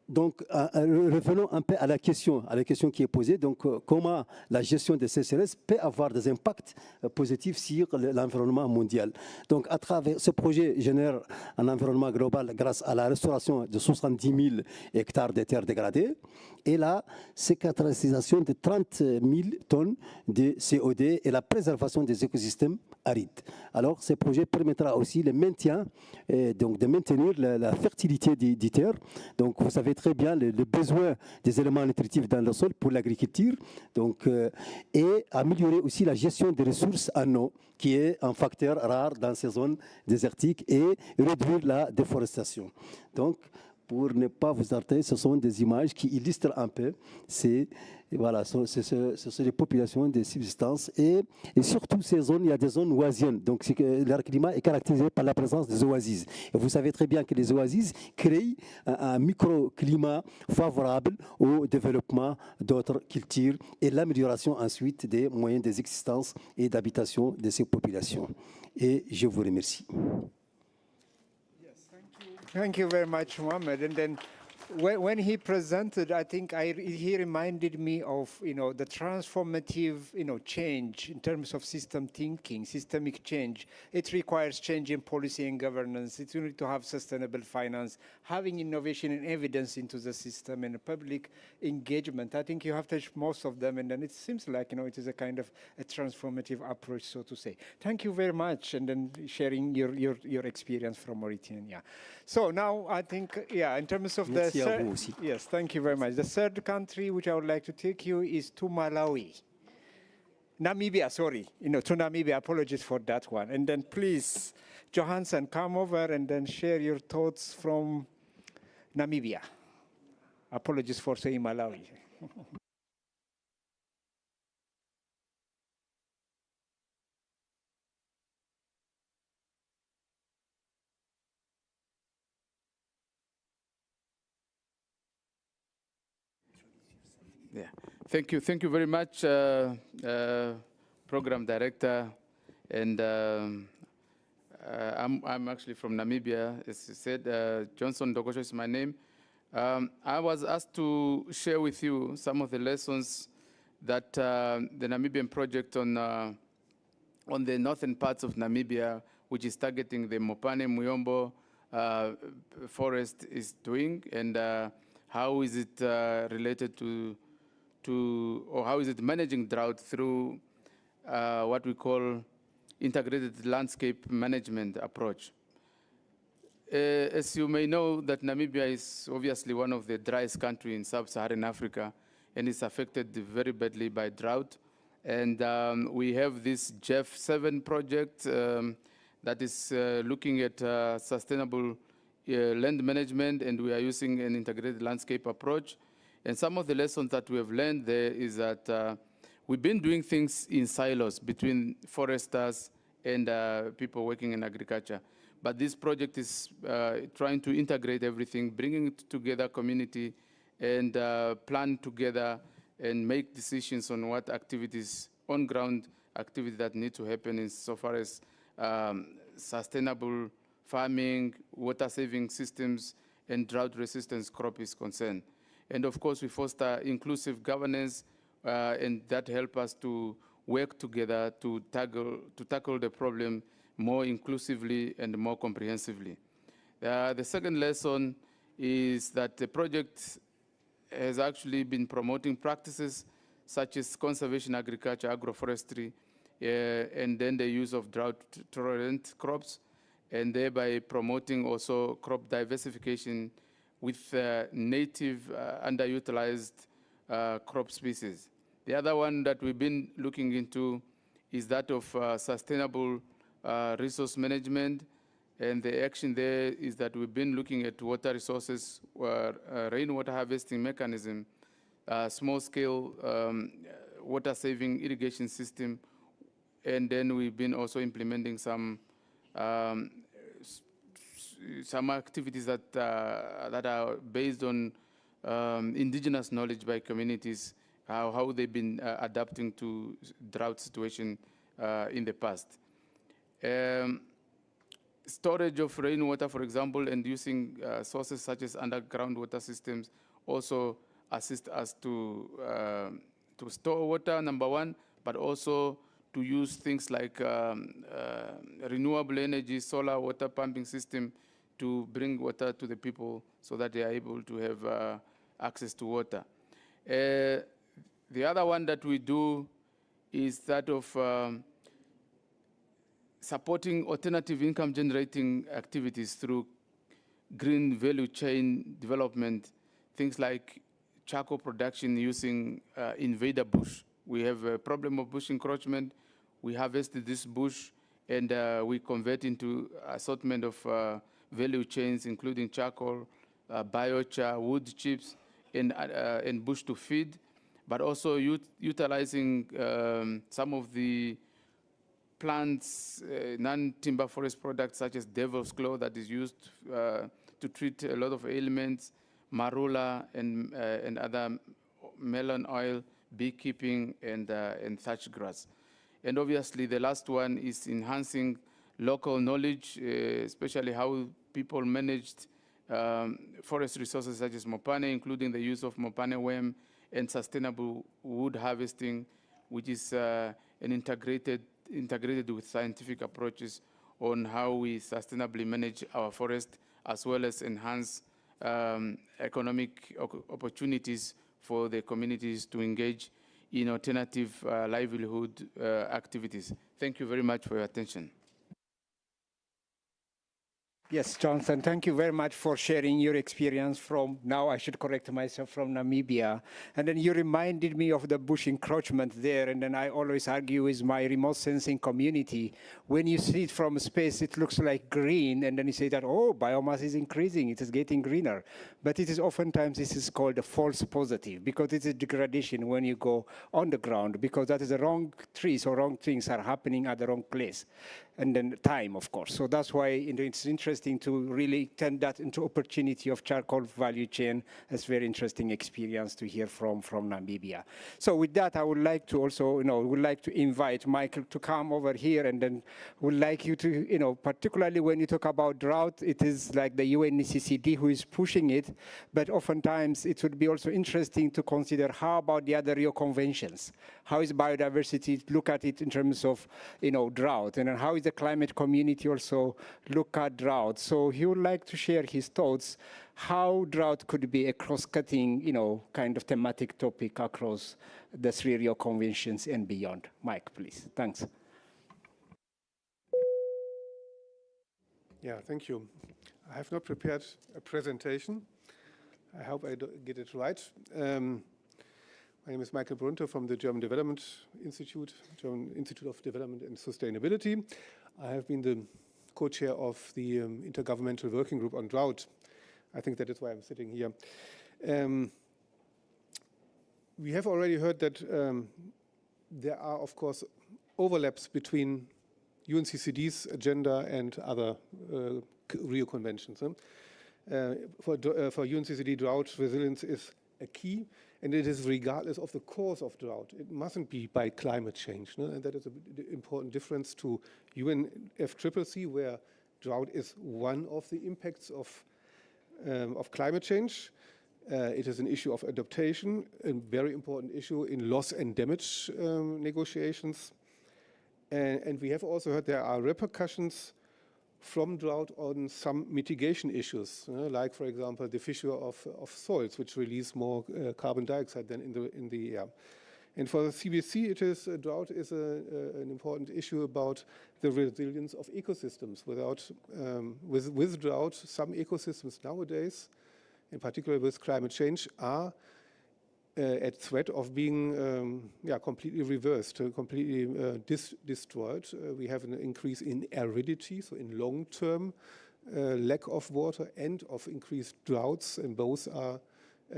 Donc, revenons un peu à la question qui est posée. Donc, comment la gestion des sécheresses peut avoir des impacts positifs sur l'environnement mondial. Donc, à travers ce projet génère un environnement global grâce à la restauration de 70 000 hectares de terres dégradées et la séquestration de 30 000 tonnes de CO2 et la préservation des écosystèmes arides. Alors, ce projet permettra aussi le maintien, donc de maintenir la fertilité des terres. Donc, vous savez très bien le besoin des éléments nutritifs dans le sol pour l'agriculture, donc, et améliorer aussi la gestion des ressources en eau, qui est un facteur rare dans ces zones désertiques, et réduire la déforestation. Donc, pour ne pas vous arrêter, ce sont des images qui illustrent un peu voilà, ce sont les populations de subsistance et surtout ces zones, il y a des zones oisiennes. Donc leur climat est caractérisé par la présence des oasis. Et vous savez très bien que les oasis créent un microclimat favorable au développement d'autres cultures et l'amélioration ensuite des moyens d'existence et d'habitation de ces populations. Et je vous remercie. Thank you very much, Mohamed. And then when he presented, I think he reminded me of, the transformative, change in terms of system thinking, systemic change. It requires change in policy and governance. It need to have sustainable finance, having innovation and evidence into the system and public engagement. I think you have touched most of them, and then it seems like, it is a kind of a transformative approach, so to say. Thank you very much, and then sharing your experience from Mauritania. So now I think, in terms of yes, thank you very much. The third country which I would like to take you is to Malawi. Namibia, sorry, to Namibia, apologies for that one. And then please, Johansson, come over and then share your thoughts from Namibia. Apologies for saying Malawi. Yeah, thank you very much, Program Director, and I'm actually from Namibia, as you said. Johnson Dogosho is my name. I was asked to share with you some of the lessons that the Namibian project on the northern parts of Namibia, which is targeting the Mopane Muyombo forest, is doing, and how is it related to, or how is it managing drought through what we call integrated landscape management approach. As you may know, that Namibia is obviously one of the driest countries in sub-Saharan Africa, and is affected very badly by drought. And we have this GEF 7 project that is looking at sustainable land management, and we are using an integrated landscape approach. And some of the lessons that we have learned there is that we've been doing things in silos between foresters and people working in agriculture. But this project is trying to integrate everything, bringing it together community, and plan together and make decisions on what activities, on-ground activities that need to happen insofar as sustainable farming, water-saving systems, and drought-resistance crop is concerned. And of course, we foster inclusive governance, and that help us to work together to tackle the problem more inclusively and more comprehensively. The second lesson is that the project has actually been promoting practices such as conservation agriculture, agroforestry, and then the use of drought-tolerant crops, and thereby promoting also crop diversification with native underutilized crop species. The other one that we've been looking into is that of sustainable resource management, and the action there is that we've been looking at water resources, rainwater harvesting mechanism, small-scale water-saving irrigation system, and then we've been also implementing some activities that are based on indigenous knowledge by communities, how they've been adapting to drought situation in the past. Storage of rainwater, for example, and using sources such as underground water systems also assist us to store water, number one, but also to use things like renewable energy, solar water pumping system to bring water to the people so that they are able to have access to water. The other one that we do is that of supporting alternative income generating activities through green value chain development, things like charcoal production using invader bush. We have a problem of bush encroachment. We harvested this bush, and we convert into assortment of value chains, including charcoal, biochar, wood chips, and bush to feed, but also utilizing some of the plants, non-timber forest products such as devil's claw that is used to treat a lot of ailments, marula, and other melon oil, beekeeping, and thatch grass. And obviously, the last one is enhancing local knowledge, especially how people managed forest resources such as Mopane, including the use of Mopane worm and sustainable wood harvesting, which is integrated with scientific approaches on how we sustainably manage our forest, as well as enhance economic opportunities for the communities to engage in alternative livelihood activities. Thank you very much for your attention. Yes, Johnson, thank you very much for sharing your experience from, now I should correct myself, from Namibia. And then you reminded me of the bush encroachment there, and then I always argue with my remote sensing community. When you see it from space, it looks like green, and then you say that, oh, biomass is increasing, it is getting greener. But it is oftentimes, this is called a false positive, because it's a degradation when you go on the ground, because that is the wrong trees or wrong things are happening at the wrong place. And then time, of course. So that's why it's interesting interesting to really turn that into opportunity of charcoal value chain. It's very interesting experience to hear from Namibia. So with that, I would like to also, would like to invite Michael to come over here, and then would like you to, particularly when you talk about drought, it is like the UNCCD who is pushing it, but oftentimes it would be also interesting to consider how about the other Rio conventions? How is biodiversity, look at it in terms of, drought, and then how is the climate community also look at drought? So he would like to share his thoughts, how drought could be a cross-cutting, kind of thematic topic across the 3 Rio conventions and beyond. Mike, please. Thanks. Yeah, thank you. I have not prepared a presentation. I hope I get it right. My name is Michael Brunter from the German Development Institute, German Institute of Development and Sustainability. I have been the co-chair of the Intergovernmental Working Group on Drought. I think that is why I'm sitting here. We have already heard that there are, of course, overlaps between UNCCD's agenda and other Rio conventions. For UNCCD, drought resilience is a key, and it is regardless of the cause of drought. It mustn't be by climate change, no? And that is an important difference to UNFCCC, where drought is one of the impacts of climate change. It is an issue of adaptation, a very important issue in loss and damage negotiations. And we have also heard there are repercussions from drought on some mitigation issues, like, for example, the fissure of soils, which release more carbon dioxide than in the air. And for the CBC, drought is an important issue about the resilience of ecosystems. With drought, some ecosystems nowadays, in particular with climate change, are at threat of being completely reversed, completely destroyed. We have an increase in aridity, so in long-term lack of water, and of increased droughts, and both are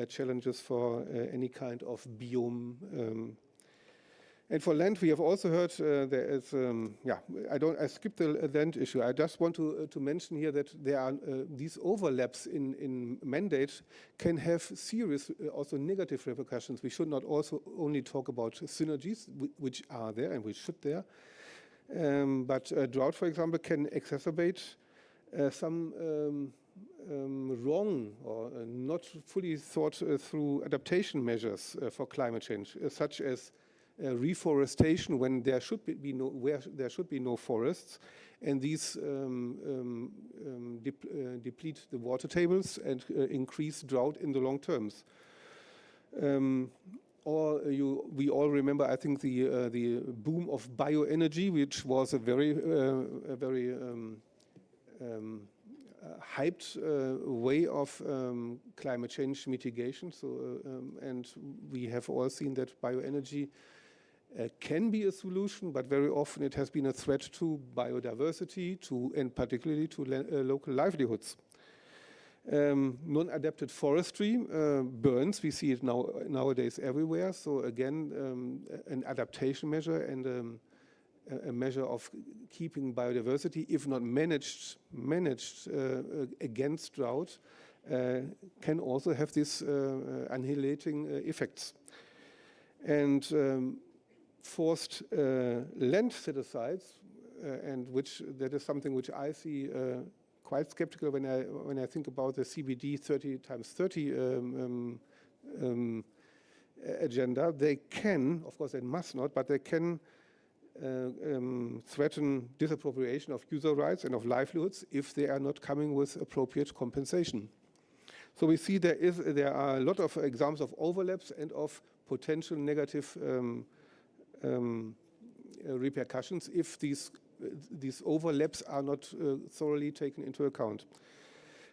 challenges for any kind of biome. And for land, we have also heard there is, I skipped the land issue. I just want to mention here that there are these overlaps in mandate can have serious, also negative repercussions. We should not also only talk about synergies, which are there and which should there. But drought, for example, can exacerbate some wrong or not fully thought through adaptation measures for climate change, such as reforestation when there should be no forests, and these deplete the water tables and increase drought in the long terms. We all remember, I think, the boom of bioenergy, which was a very hyped way of climate change mitigation. So, and we have all seen that bioenergy can be a solution, but very often it has been a threat to biodiversity, and particularly to local livelihoods. Non-adapted forestry burns. We see it nowadays everywhere. So again, an adaptation measure and a measure of keeping biodiversity, if not managed against drought, can also have these annihilating effects. And forced land set-asides, and that is something which I see quite skeptical when I think about the CBD 30x30 agenda. They can, of course, they must not, but they can threaten disappropriation of user rights and of livelihoods if they are not coming with appropriate compensation. So we see there are a lot of examples of overlaps and of potential negative repercussions if these overlaps are not thoroughly taken into account.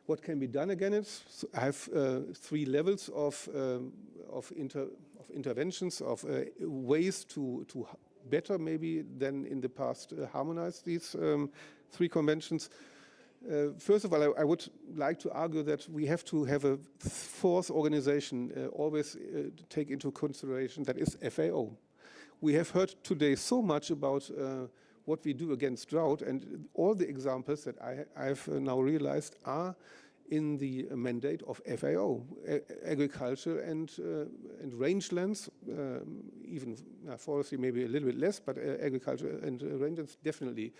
What can be done against it? I have 3 levels of interventions, of ways to better maybe than in the past harmonize these 3 conventions. First of all, I would like to argue that we have to have a 4th organization always take into consideration, that is FAO. We have heard today so much about what we do against drought. And all the examples that I've now realized are in the mandate of FAO, agriculture and rangelands, even forestry maybe a little bit less, but agriculture and rangelands definitely.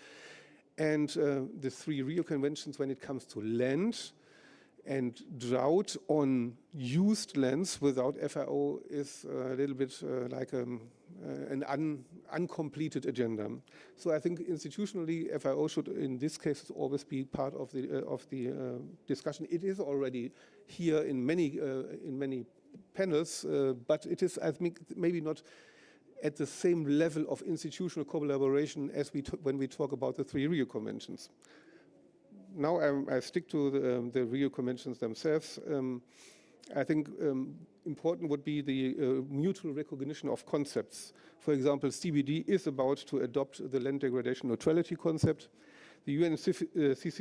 And the 3 Rio Conventions when it comes to land and drought on used lands without FAO is a little bit like an uncompleted agenda. So I think institutionally FAO should in this case always be part of the discussion. It is already here in many panels, but it is, I think, maybe not at the same level of institutional collaboration as when we talk about the 3 Rio Conventions. Now I stick to the Rio Conventions themselves. I think important would be the mutual recognition of concepts. For example, CBD is about to adopt the land degradation neutrality concept. The UNFCCC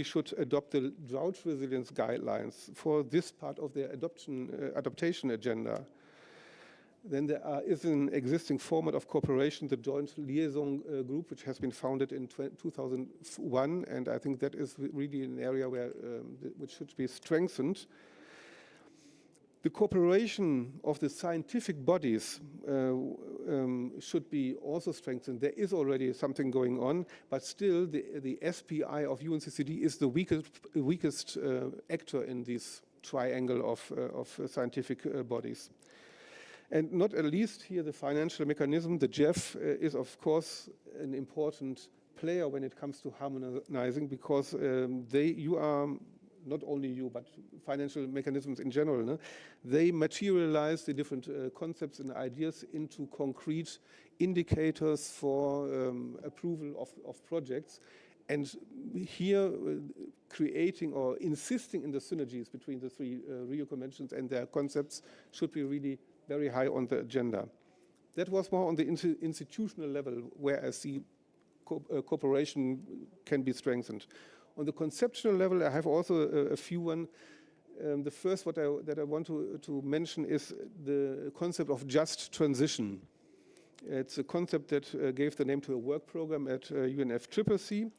should adopt the drought resilience guidelines for this part of their adaptation agenda. Then there is an existing format of cooperation, the Joint Liaison Group, which has been founded in 2001, and I think that is really an area where which should be strengthened. The cooperation of the scientific bodies should be also strengthened. There is already something going on, but still the SPI of UNCCD is the weakest actor in this triangle of scientific bodies. And not at least here, the financial mechanism, the GEF, is of course an important player when it comes to harmonizing, because you are, not only you, but financial mechanisms in general, no? They materialize the different concepts and ideas into concrete indicators for approval of projects. And here, creating or insisting in the synergies between the 3 Rio Conventions and their concepts should be really very high on the agenda. That was more on the institutional level where I see cooperation can be strengthened. On the conceptual level, I have also a few one. The first that I want to mention is the concept of just transition. It's a concept that gave the name to a work program at UNFCCC.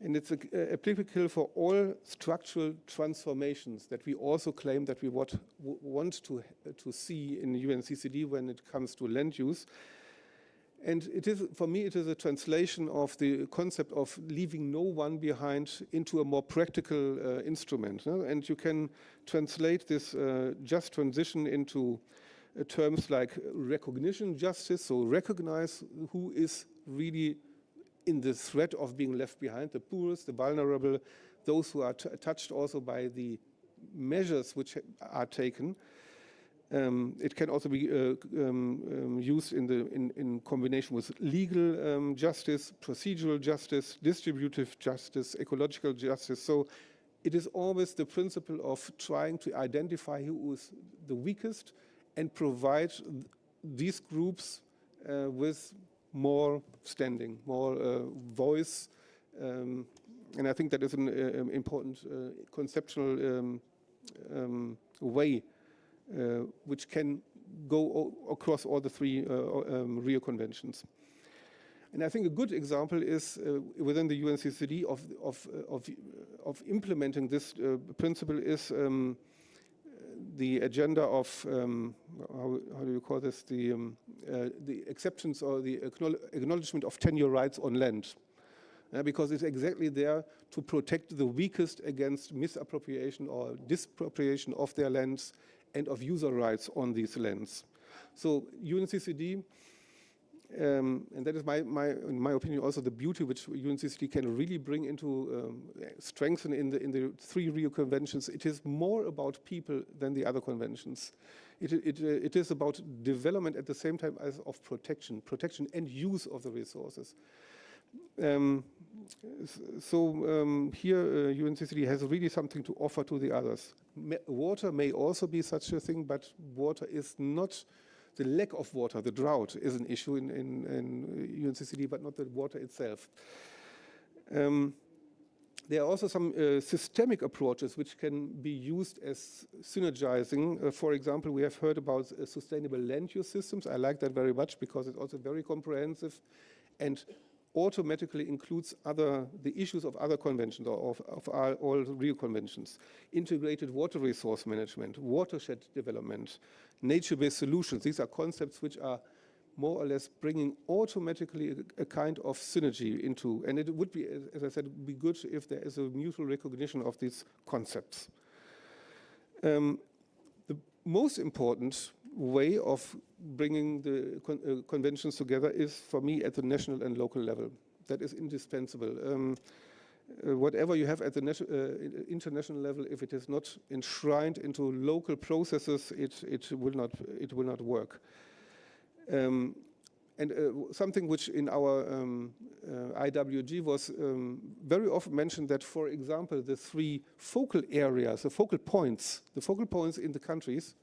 And it's applicable for all structural transformations that we also claim that we want to see in UNCCD when it comes to land use. And it is, for me, it is a translation of the concept of leaving no one behind into a more practical instrument. No? And you can translate this just transition into terms like recognition justice, so recognize who is really in the threat of being left behind, the poorest, the vulnerable, those who are touched also by the measures which are taken. It can also be used in combination with legal justice, procedural justice, distributive justice, ecological justice. So it is always the principle of trying to identify who is the weakest and provide these groups with more standing, more voice, and I think that is an important conceptual way which can go across all the 3 Rio Conventions. And I think a good example is within the UNCCD of implementing this principle is the agenda of how do you call this, the acceptance or the acknowledgement of tenure rights on land, because it's exactly there to protect the weakest against misappropriation or disappropriation of their lands and of user rights on these lands. So UNCCD, and that is in my opinion also the beauty which UNCCD can really bring into strengthen in the 3 Rio Conventions. It is more about people than the other conventions. It is about development at the same time as of protection and use of the resources. Here UNCCD has really something to offer to the others. Water may also be such a thing, but water is not. The lack of water, the drought, is an issue in UNCCD, but not the water itself. There are also some systemic approaches which can be used as synergizing. For example, we have heard about sustainable land use systems. I like that very much because it's also very comprehensive and automatically includes the issues of other conventions or of all Rio conventions. Integrated water resource management, watershed development, nature-based solutions. These are concepts which are more or less bringing automatically a kind of synergy into, and it would be, as I said, be good if there is a mutual recognition of these concepts. The most important way of bringing the conventions together is, for me, at the national and local level. That is indispensable. Whatever you have at the international level, if it is not enshrined into local processes, it will not work. Something which in our IWG was very often mentioned, that, for example, the three focal areas, the focal points in the countries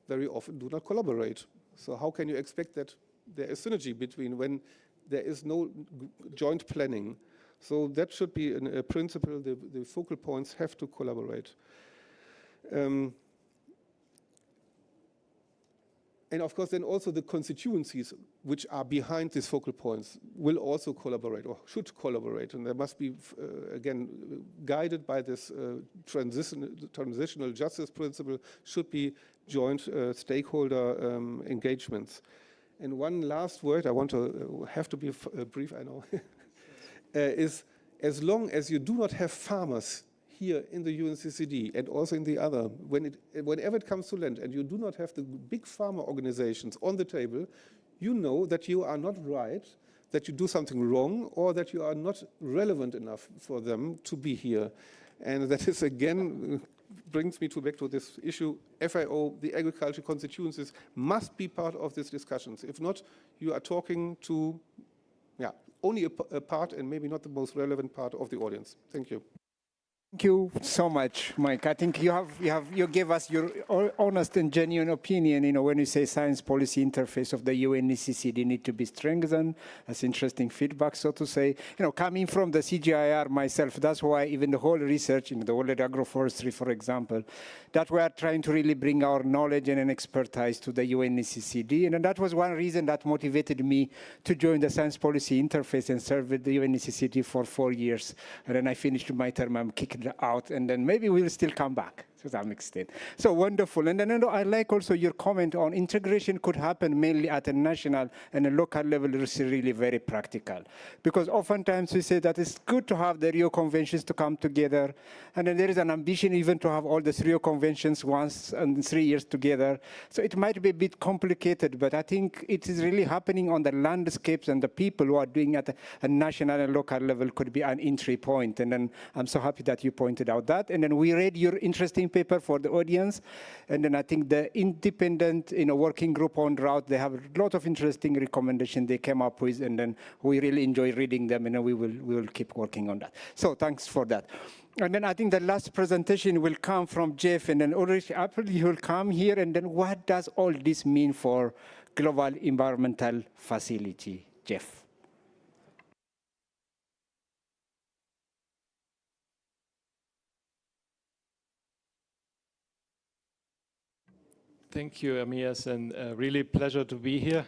very often do not collaborate. So how can you expect that there is synergy between when there is no joint planning? So that should be a principle. The focal points have to collaborate. And of course, then also the constituencies which are behind these focal points will also collaborate, or should collaborate. And they must be, again, guided by this transitional justice principle, should be joint stakeholder engagements. And one last word, have to be brief, I know, is as long as you do not have farmers here in the UNCCD and also in the other, whenever it comes to land, and you do not have the big farmer organizations on the table, you know that you are not right, that you do something wrong, or that you are not relevant enough for them to be here. And that is, again, brings me back to this issue. FAO, the agriculture constituencies, must be part of these discussions. If not, you are talking to only a part, and maybe not the most relevant part of the audience. Thank you. Thank you so much, Mike. I think you gave us your honest and genuine opinion. You know, when you say science policy interface of the UNCCD need to be strengthened, that's interesting feedback, so to say. You know, coming from the CGIAR myself, that's why even the whole research in the whole agroforestry, for example, that we are trying to really bring our knowledge and expertise to the UNCCD, and that was one reason that motivated me to join the science policy interface and serve with the UNCCD for 4 years. And then I finished my term, I'm kicked out, and then maybe we'll still come back to some extent. So wonderful. And then I like also your comment on integration could happen mainly at a national and a local level. Is really very practical, because oftentimes we say that it's good to have the Rio Conventions to come together, and then there is an ambition even to have all the Rio Conventions once in 3 years together. So it might be a bit complicated, but I think it is really happening on the landscapes, and the people who are doing at a national and local level could be an entry point. And then I'm so happy that you pointed out that. And then we read your interesting paper for the audience. And then I think the independent working group on drought, they have a lot of interesting recommendations they came up with, and then we really enjoy reading them, and we will keep working on that. So thanks for that. And then I think the last presentation will come from Jeff, and then Ulrich Appel, he will come here, and then what does all this mean for global environmental facility? Jeff. Thank you, Amias, and really pleasure to be here.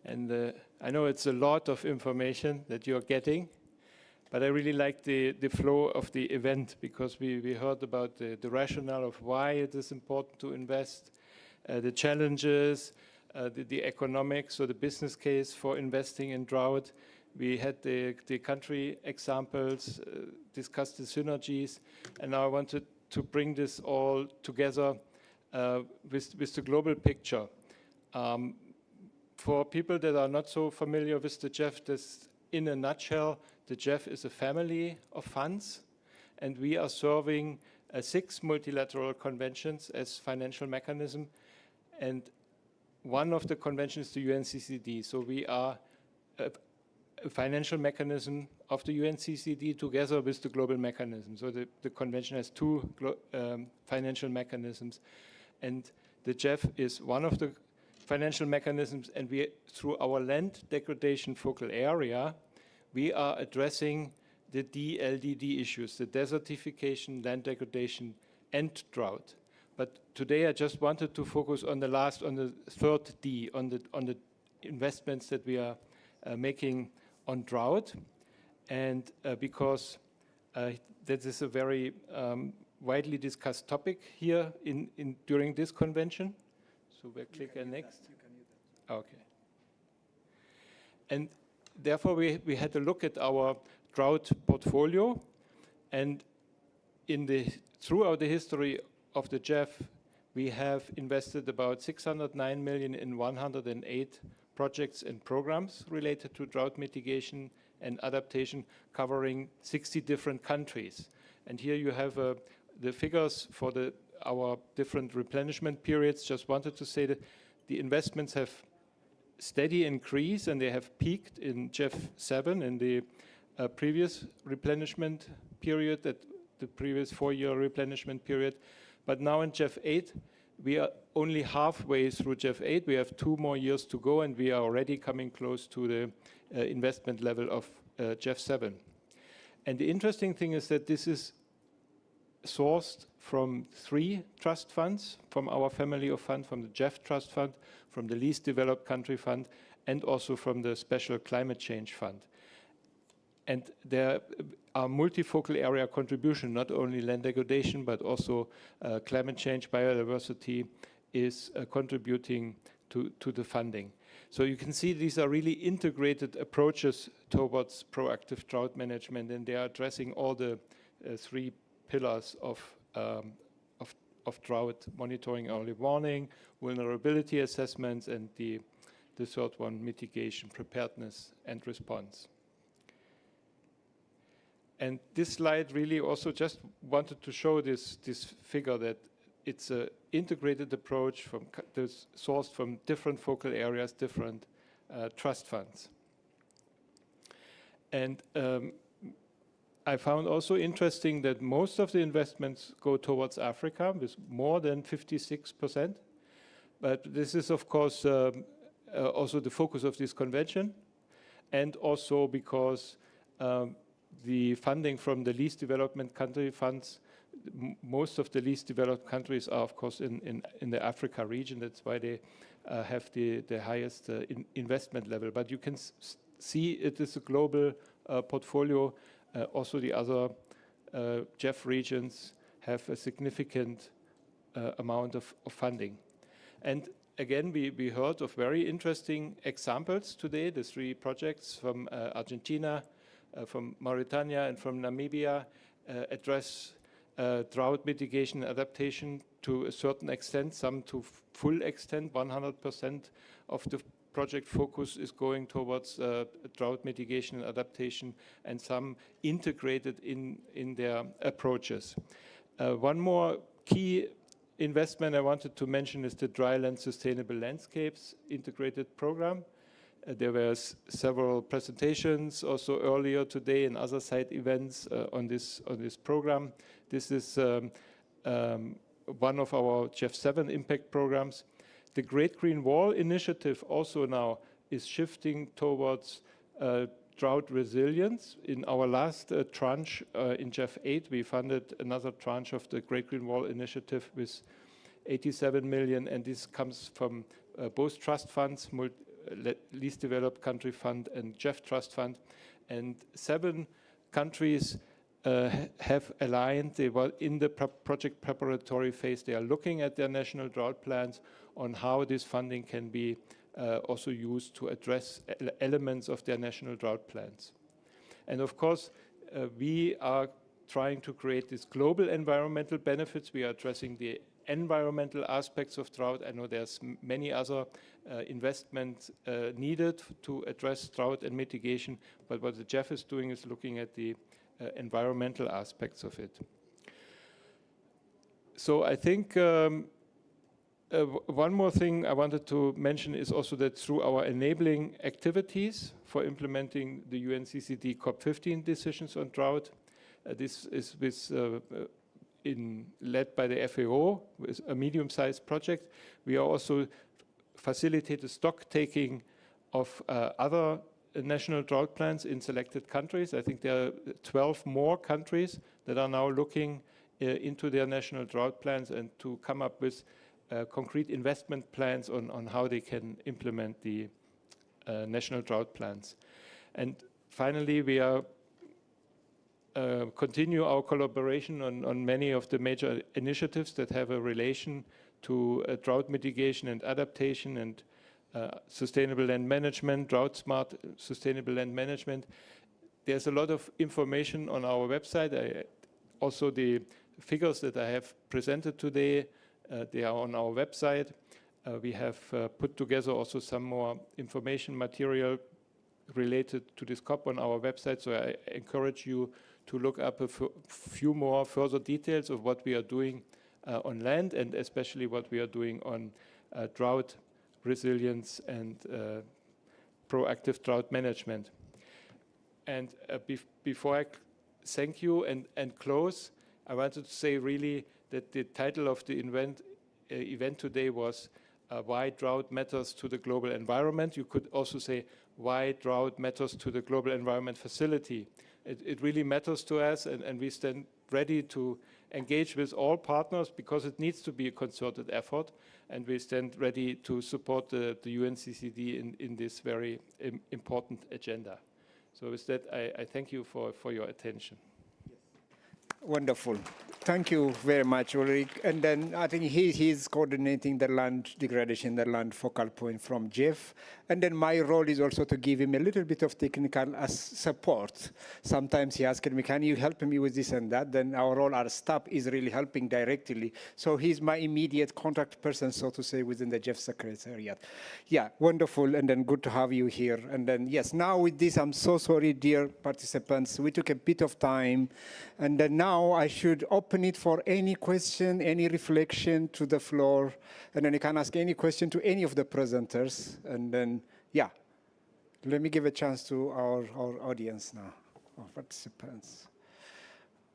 And I know it's a lot of information that you're getting, but I really like the flow of the event, because we heard about the rationale of why it is important to invest, the challenges, the economics or the business case for investing in drought. We had the country examples, discussed the synergies, and now I wanted to bring this all together with the global picture. For people that are not so familiar with the GEF, this, in a nutshell, the GEF is a family of funds, and we are serving 6 multilateral conventions as financial mechanism, and one of the conventions is the UNCCD. So we are a financial mechanism of the UNCCD together with the global mechanism. So the convention has 2 financial mechanisms. And the GEF is one of the financial mechanisms, and we, through our land degradation focal area, we are addressing the DLDD issues, the desertification, land degradation, and drought. But today I just wanted to focus on the third D, on the investments that we are making on drought, and because that is a very widely discussed topic here during this convention. So we'll click next. Okay. And therefore, we had to look at our drought portfolio, and throughout the history of the GEF, we have invested about 609 million in 108 projects and programs related to drought mitigation and adaptation, covering 60 different countries. And here you have the figures for our different replenishment periods. Just wanted to say that the investments have steady increase, and they have peaked in GEF 7 in the previous replenishment period, the previous 4-year replenishment period. But now in GEF 8, we are only halfway through GEF 8. We have 2 more years to go, and we are already coming close to the investment level of GEF 7. And the interesting thing is that this is sourced from 3 trust funds, from our family of funds, from the GEF Trust Fund, from the Least Developed Country Fund, and also from the Special Climate Change Fund. And there are multifocal area contribution, not only land degradation, but also climate change, biodiversity is contributing to the funding. So you can see these are really integrated approaches towards proactive drought management, and they are addressing all the 3 pillars of drought monitoring, early warning, vulnerability assessments, and the third one, mitigation, preparedness, and response. And this slide really also just wanted to show this figure that it's an integrated approach sourced from different focal areas, different trust funds. And I found also interesting that most of the investments go towards Africa with more than 56%. But this is, of course, also the focus of this convention, and also because the funding from the least development country funds, most of the least developed countries are, of course, in the Africa region. That's why they have the highest investment level. But you can see it is a global portfolio. Also, the other GEF regions have a significant amount of funding. And again, we heard of very interesting examples today, the 3 projects from Argentina, from Mauritania, and from Namibia address drought mitigation and adaptation to a certain extent, some to full extent. 100% of the project focus is going towards drought mitigation and adaptation, and some integrated in their approaches. One more key investment I wanted to mention is the Dryland Sustainable Landscapes Integrated Program. There were several presentations also earlier today and other side events on this program. This is one of our GEF 7 impact programs. The Great Green Wall initiative also now is shifting towards drought resilience. In our last tranche in GEF 8, we funded another tranche of the Great Green Wall initiative with 87 million, and this comes from both trust funds, Least Developed Country Fund and GEF Trust Fund. And 7 countries have aligned. They were in the project preparatory phase. They are looking at their national drought plans on how this funding can be also used to address elements of their national drought plans. And of course, we are trying to create these global environmental benefits. We are addressing the environmental aspects of drought. I know there's many other investments needed to address drought and mitigation, but what the GEF is doing is looking at the environmental aspects of it. So I think one more thing I wanted to mention is also that through our enabling activities for implementing the UNCCD COP16 decisions on drought, this is led by the FAO, with a medium-sized project. We are also facilitate the stock taking of other national drought plans in selected countries. I think there are 12 more countries that are now looking into their national drought plans and to come up with concrete investment plans on how they can implement the national drought plans. And finally, we are continue our collaboration on many of the major initiatives that have a relation to drought mitigation and adaptation and sustainable land management, drought smart sustainable land management. There's a lot of information on our website. Also the figures that I have presented today, they are on our website. We have put together also some more information material related to this COP on our website. So I encourage you to look up a few more further details of what we are doing on land, and especially what we are doing on drought resilience and proactive drought management. And before I thank you and close, I wanted to say really that the title of the event today was Why Drought Matters to the Global Environment. You could also say why drought matters to the Global Environment Facility. It really matters to us, and we stand ready to engage with all partners because it needs to be a concerted effort, and we stand ready to support the UNCCD in this very important agenda. So with that, I thank you for your attention. Wonderful. Thank you very much, Ulrich. And then I think he's coordinating the land degradation, the land focal point from GEF. And then my role is also to give him a little bit of technical support. Sometimes he asks me, can you help me with this and that? Then our role, our STAP, is really helping directly. So he's my immediate contact person, so to say, within the GEF Secretariat. Yeah, wonderful, and then good to have you here. And then, yes, now with this, I'm so sorry, dear participants. We took a bit of time, and then now I should open it for any question, any reflection to the floor, and then you can ask any question to any of the presenters, and then, yeah. Let me give a chance to our audience now, our participants.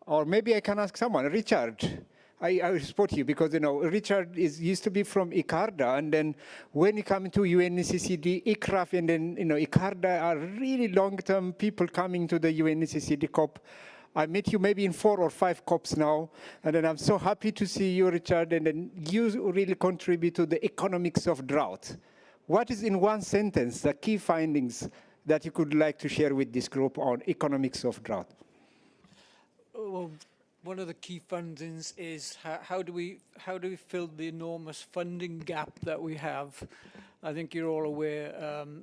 Or maybe I can ask someone, Richard. I support you because, you know, Richard used to be from ICARDA, and then when you come to UNCCD, ICRAF, and then, you know, ICARDA are really long-term people coming to the UNCCD COP. I met you maybe in 4 or 5 COPs now, and then I'm so happy to see you, Richard, and then you really contribute to the economics of drought. What is, in one sentence, the key findings that you could like to share with this group on economics of drought? Well, one of the key findings is how do we fill the enormous funding gap that we have? I think you're all aware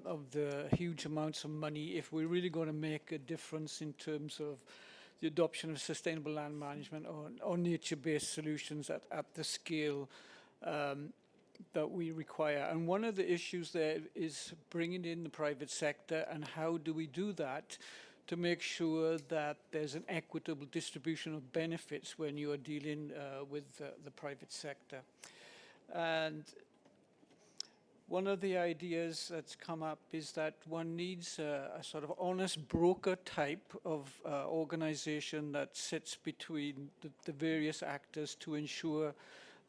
of the huge amounts of money. If we're really going to make a difference in terms of the adoption of sustainable land management or nature-based solutions at the scale that we require. And one of the issues there is bringing in the private sector, and how do we do that to make sure that there's an equitable distribution of benefits when you are dealing with the private sector. And one of the ideas that's come up is that one needs a sort of honest broker type of organization that sits between the various actors to ensure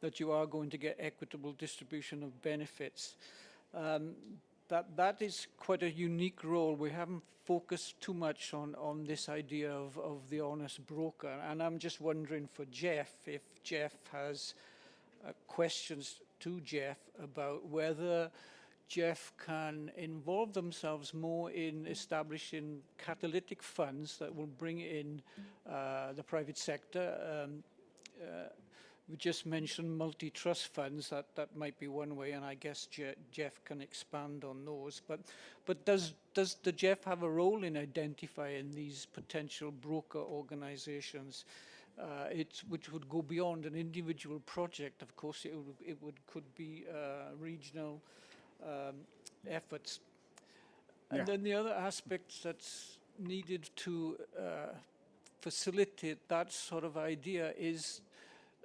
that you are going to get equitable distribution of benefits. That is quite a unique role. We haven't focused too much on this idea of the honest broker. And I'm just wondering for Jeff, if Jeff has questions to Jeff about whether Jeff can involve themselves more in establishing catalytic funds that will bring in the private sector. We just mentioned multi-trust funds. That might be one way, and I guess Jeff can expand on those. But does the Jeff have a role in identifying these potential broker organizations? Which would go beyond an individual project. Of course, it could be regional efforts. And then the other aspect that's needed to facilitate that sort of idea is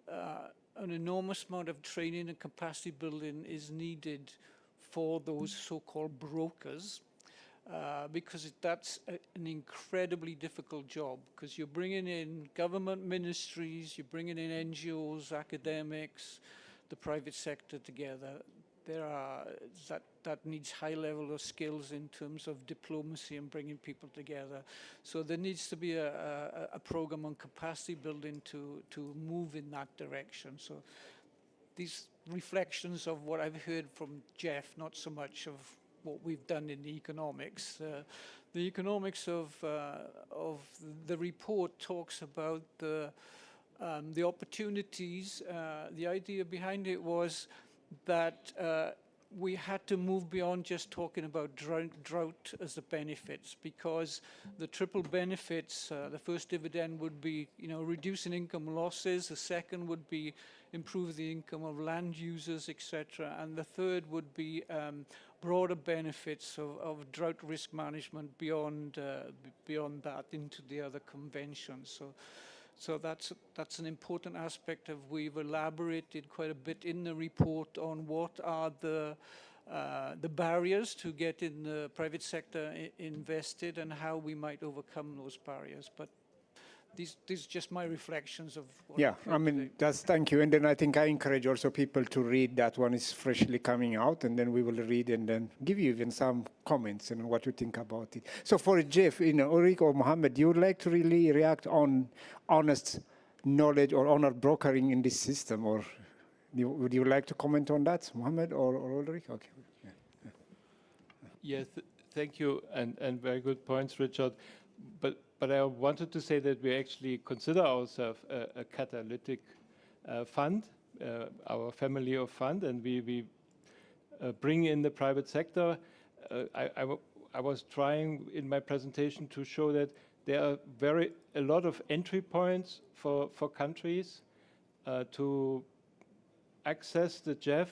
an enormous amount of training and capacity building is needed for those so-called brokers. Because that's an incredibly difficult job, because you're bringing in government ministries, you're bringing in NGOs, academics, the private sector together. That needs high level of skills in terms of diplomacy and bringing people together. So there needs to be a program on capacity building to move in that direction. So these reflections of what I've heard from Jeff, not so much of what we've done in the economics, the economics of the report talks about the opportunities. The idea behind it was that we had to move beyond just talking about drought as the benefits, because the triple benefits, the first dividend would be, reducing income losses. The second would be improve the income of land users, etc. And the third would be broader benefits of drought risk management beyond that into the other conventions. So that's an important aspect of. We've elaborated quite a bit in the report on what are the barriers to get in the private sector invested and how we might overcome those barriers. But these are just my reflections of what Yeah, I've heard today. thank you. And then I think I encourage also people to read that one. Is freshly coming out, and then we will read and then give you even some comments and what you think about it. So for Jeff, Ulrich or Mohammed, you would like to really react on honest knowledge or honor brokering in this system, or would you like to comment on that, Mohammed or Ulrich? Okay. Yes, thank you, and very good points, Richard. But I wanted to say that we actually consider ourselves a catalytic fund, our family of fund, and we bring in the private sector. I was trying in my presentation to show that there are a lot of entry points for countries to access the GEF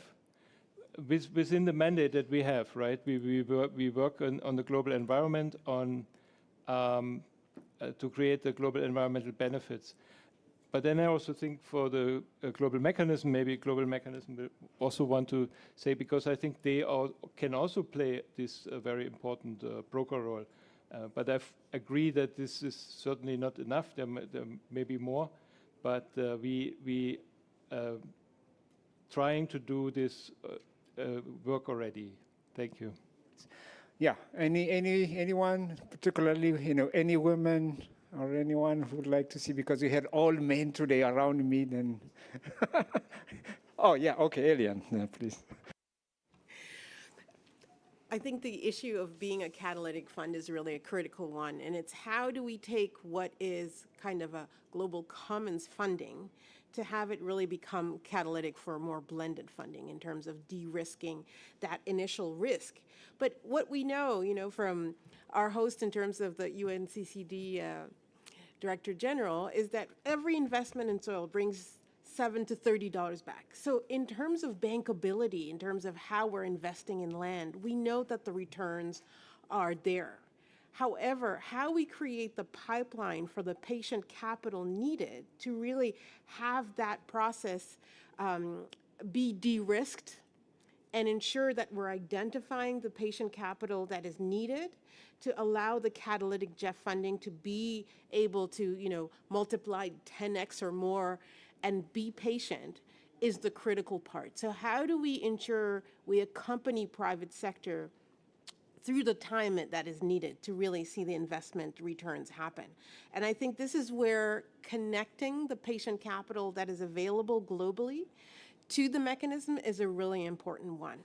within the mandate that we have, right? We work on the global environment, on to create the global environmental benefits. But then I also think for the global mechanism, maybe global mechanism will also want to say, because I think they can also play this very important broker role. But I agree that this is certainly not enough. There may be more, but we trying to do this work already. Thank you. Yeah, anyone, particularly, any women or anyone who would like to see, because we had all men today around me, then. Oh, yeah, okay, Elian, please. I think the issue of being a catalytic fund is really a critical one, and it's how do we take what is kind of a global commons funding to have it really become catalytic for more blended funding in terms of de-risking that initial risk. But what we know, from our host in terms of the UNCCD Director General, is that every investment in soil brings $7 to $30 back. So in terms of bankability, in terms of how we're investing in land, we know that the returns are there. However, how we create the pipeline for the patient capital needed to really have that process be de-risked and ensure that we're identifying the patient capital that is needed to allow the catalytic GEF funding to be able to, multiply 10x or more and be patient is the critical part. So how do we ensure we accompany private sector through the time that is needed to really see the investment returns happen? And I think this is where connecting the patient capital that is available globally to the mechanism is a really important one.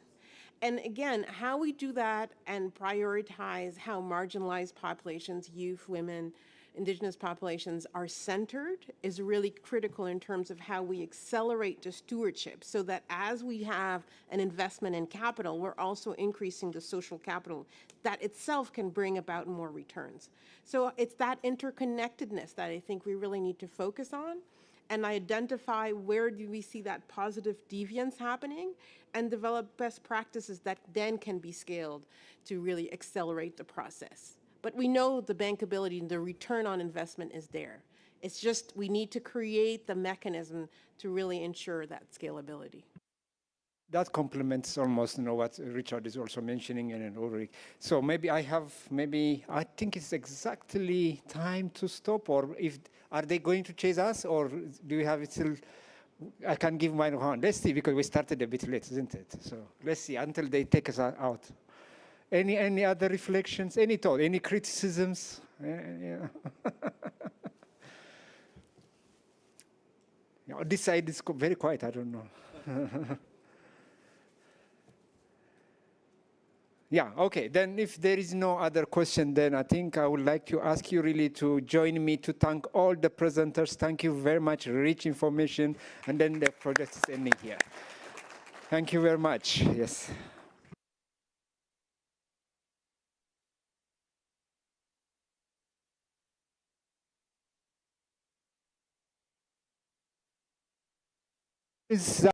And again, how we do that and prioritize how marginalized populations, youth, women, indigenous populations are centered is really critical in terms of how we accelerate the stewardship, so that as we have an investment in capital, we're also increasing the social capital that itself can bring about more returns. So it's that interconnectedness that I think we really need to focus on and identify where do we see that positive deviance happening and develop best practices that then can be scaled to really accelerate the process. But we know the bankability and the return on investment is there. It's just we need to create the mechanism to really ensure that scalability. That complements almost what Richard is also mentioning and Ulrich. So maybe I think it's exactly time to stop, or are they going to chase us, or do we have it still? I can give mine hand. Let's see, because we started a bit late, isn't it? So let's see until they take us out. Any other reflections? Any thought? Any criticisms? Yeah. This side is very quiet. I don't know. Yeah, okay. Then if there is no other question, then I think I would like to ask you really to join me to thank all the presenters. Thank you very much, rich information. And then the project is ending here. Thank you very much. Yes. Is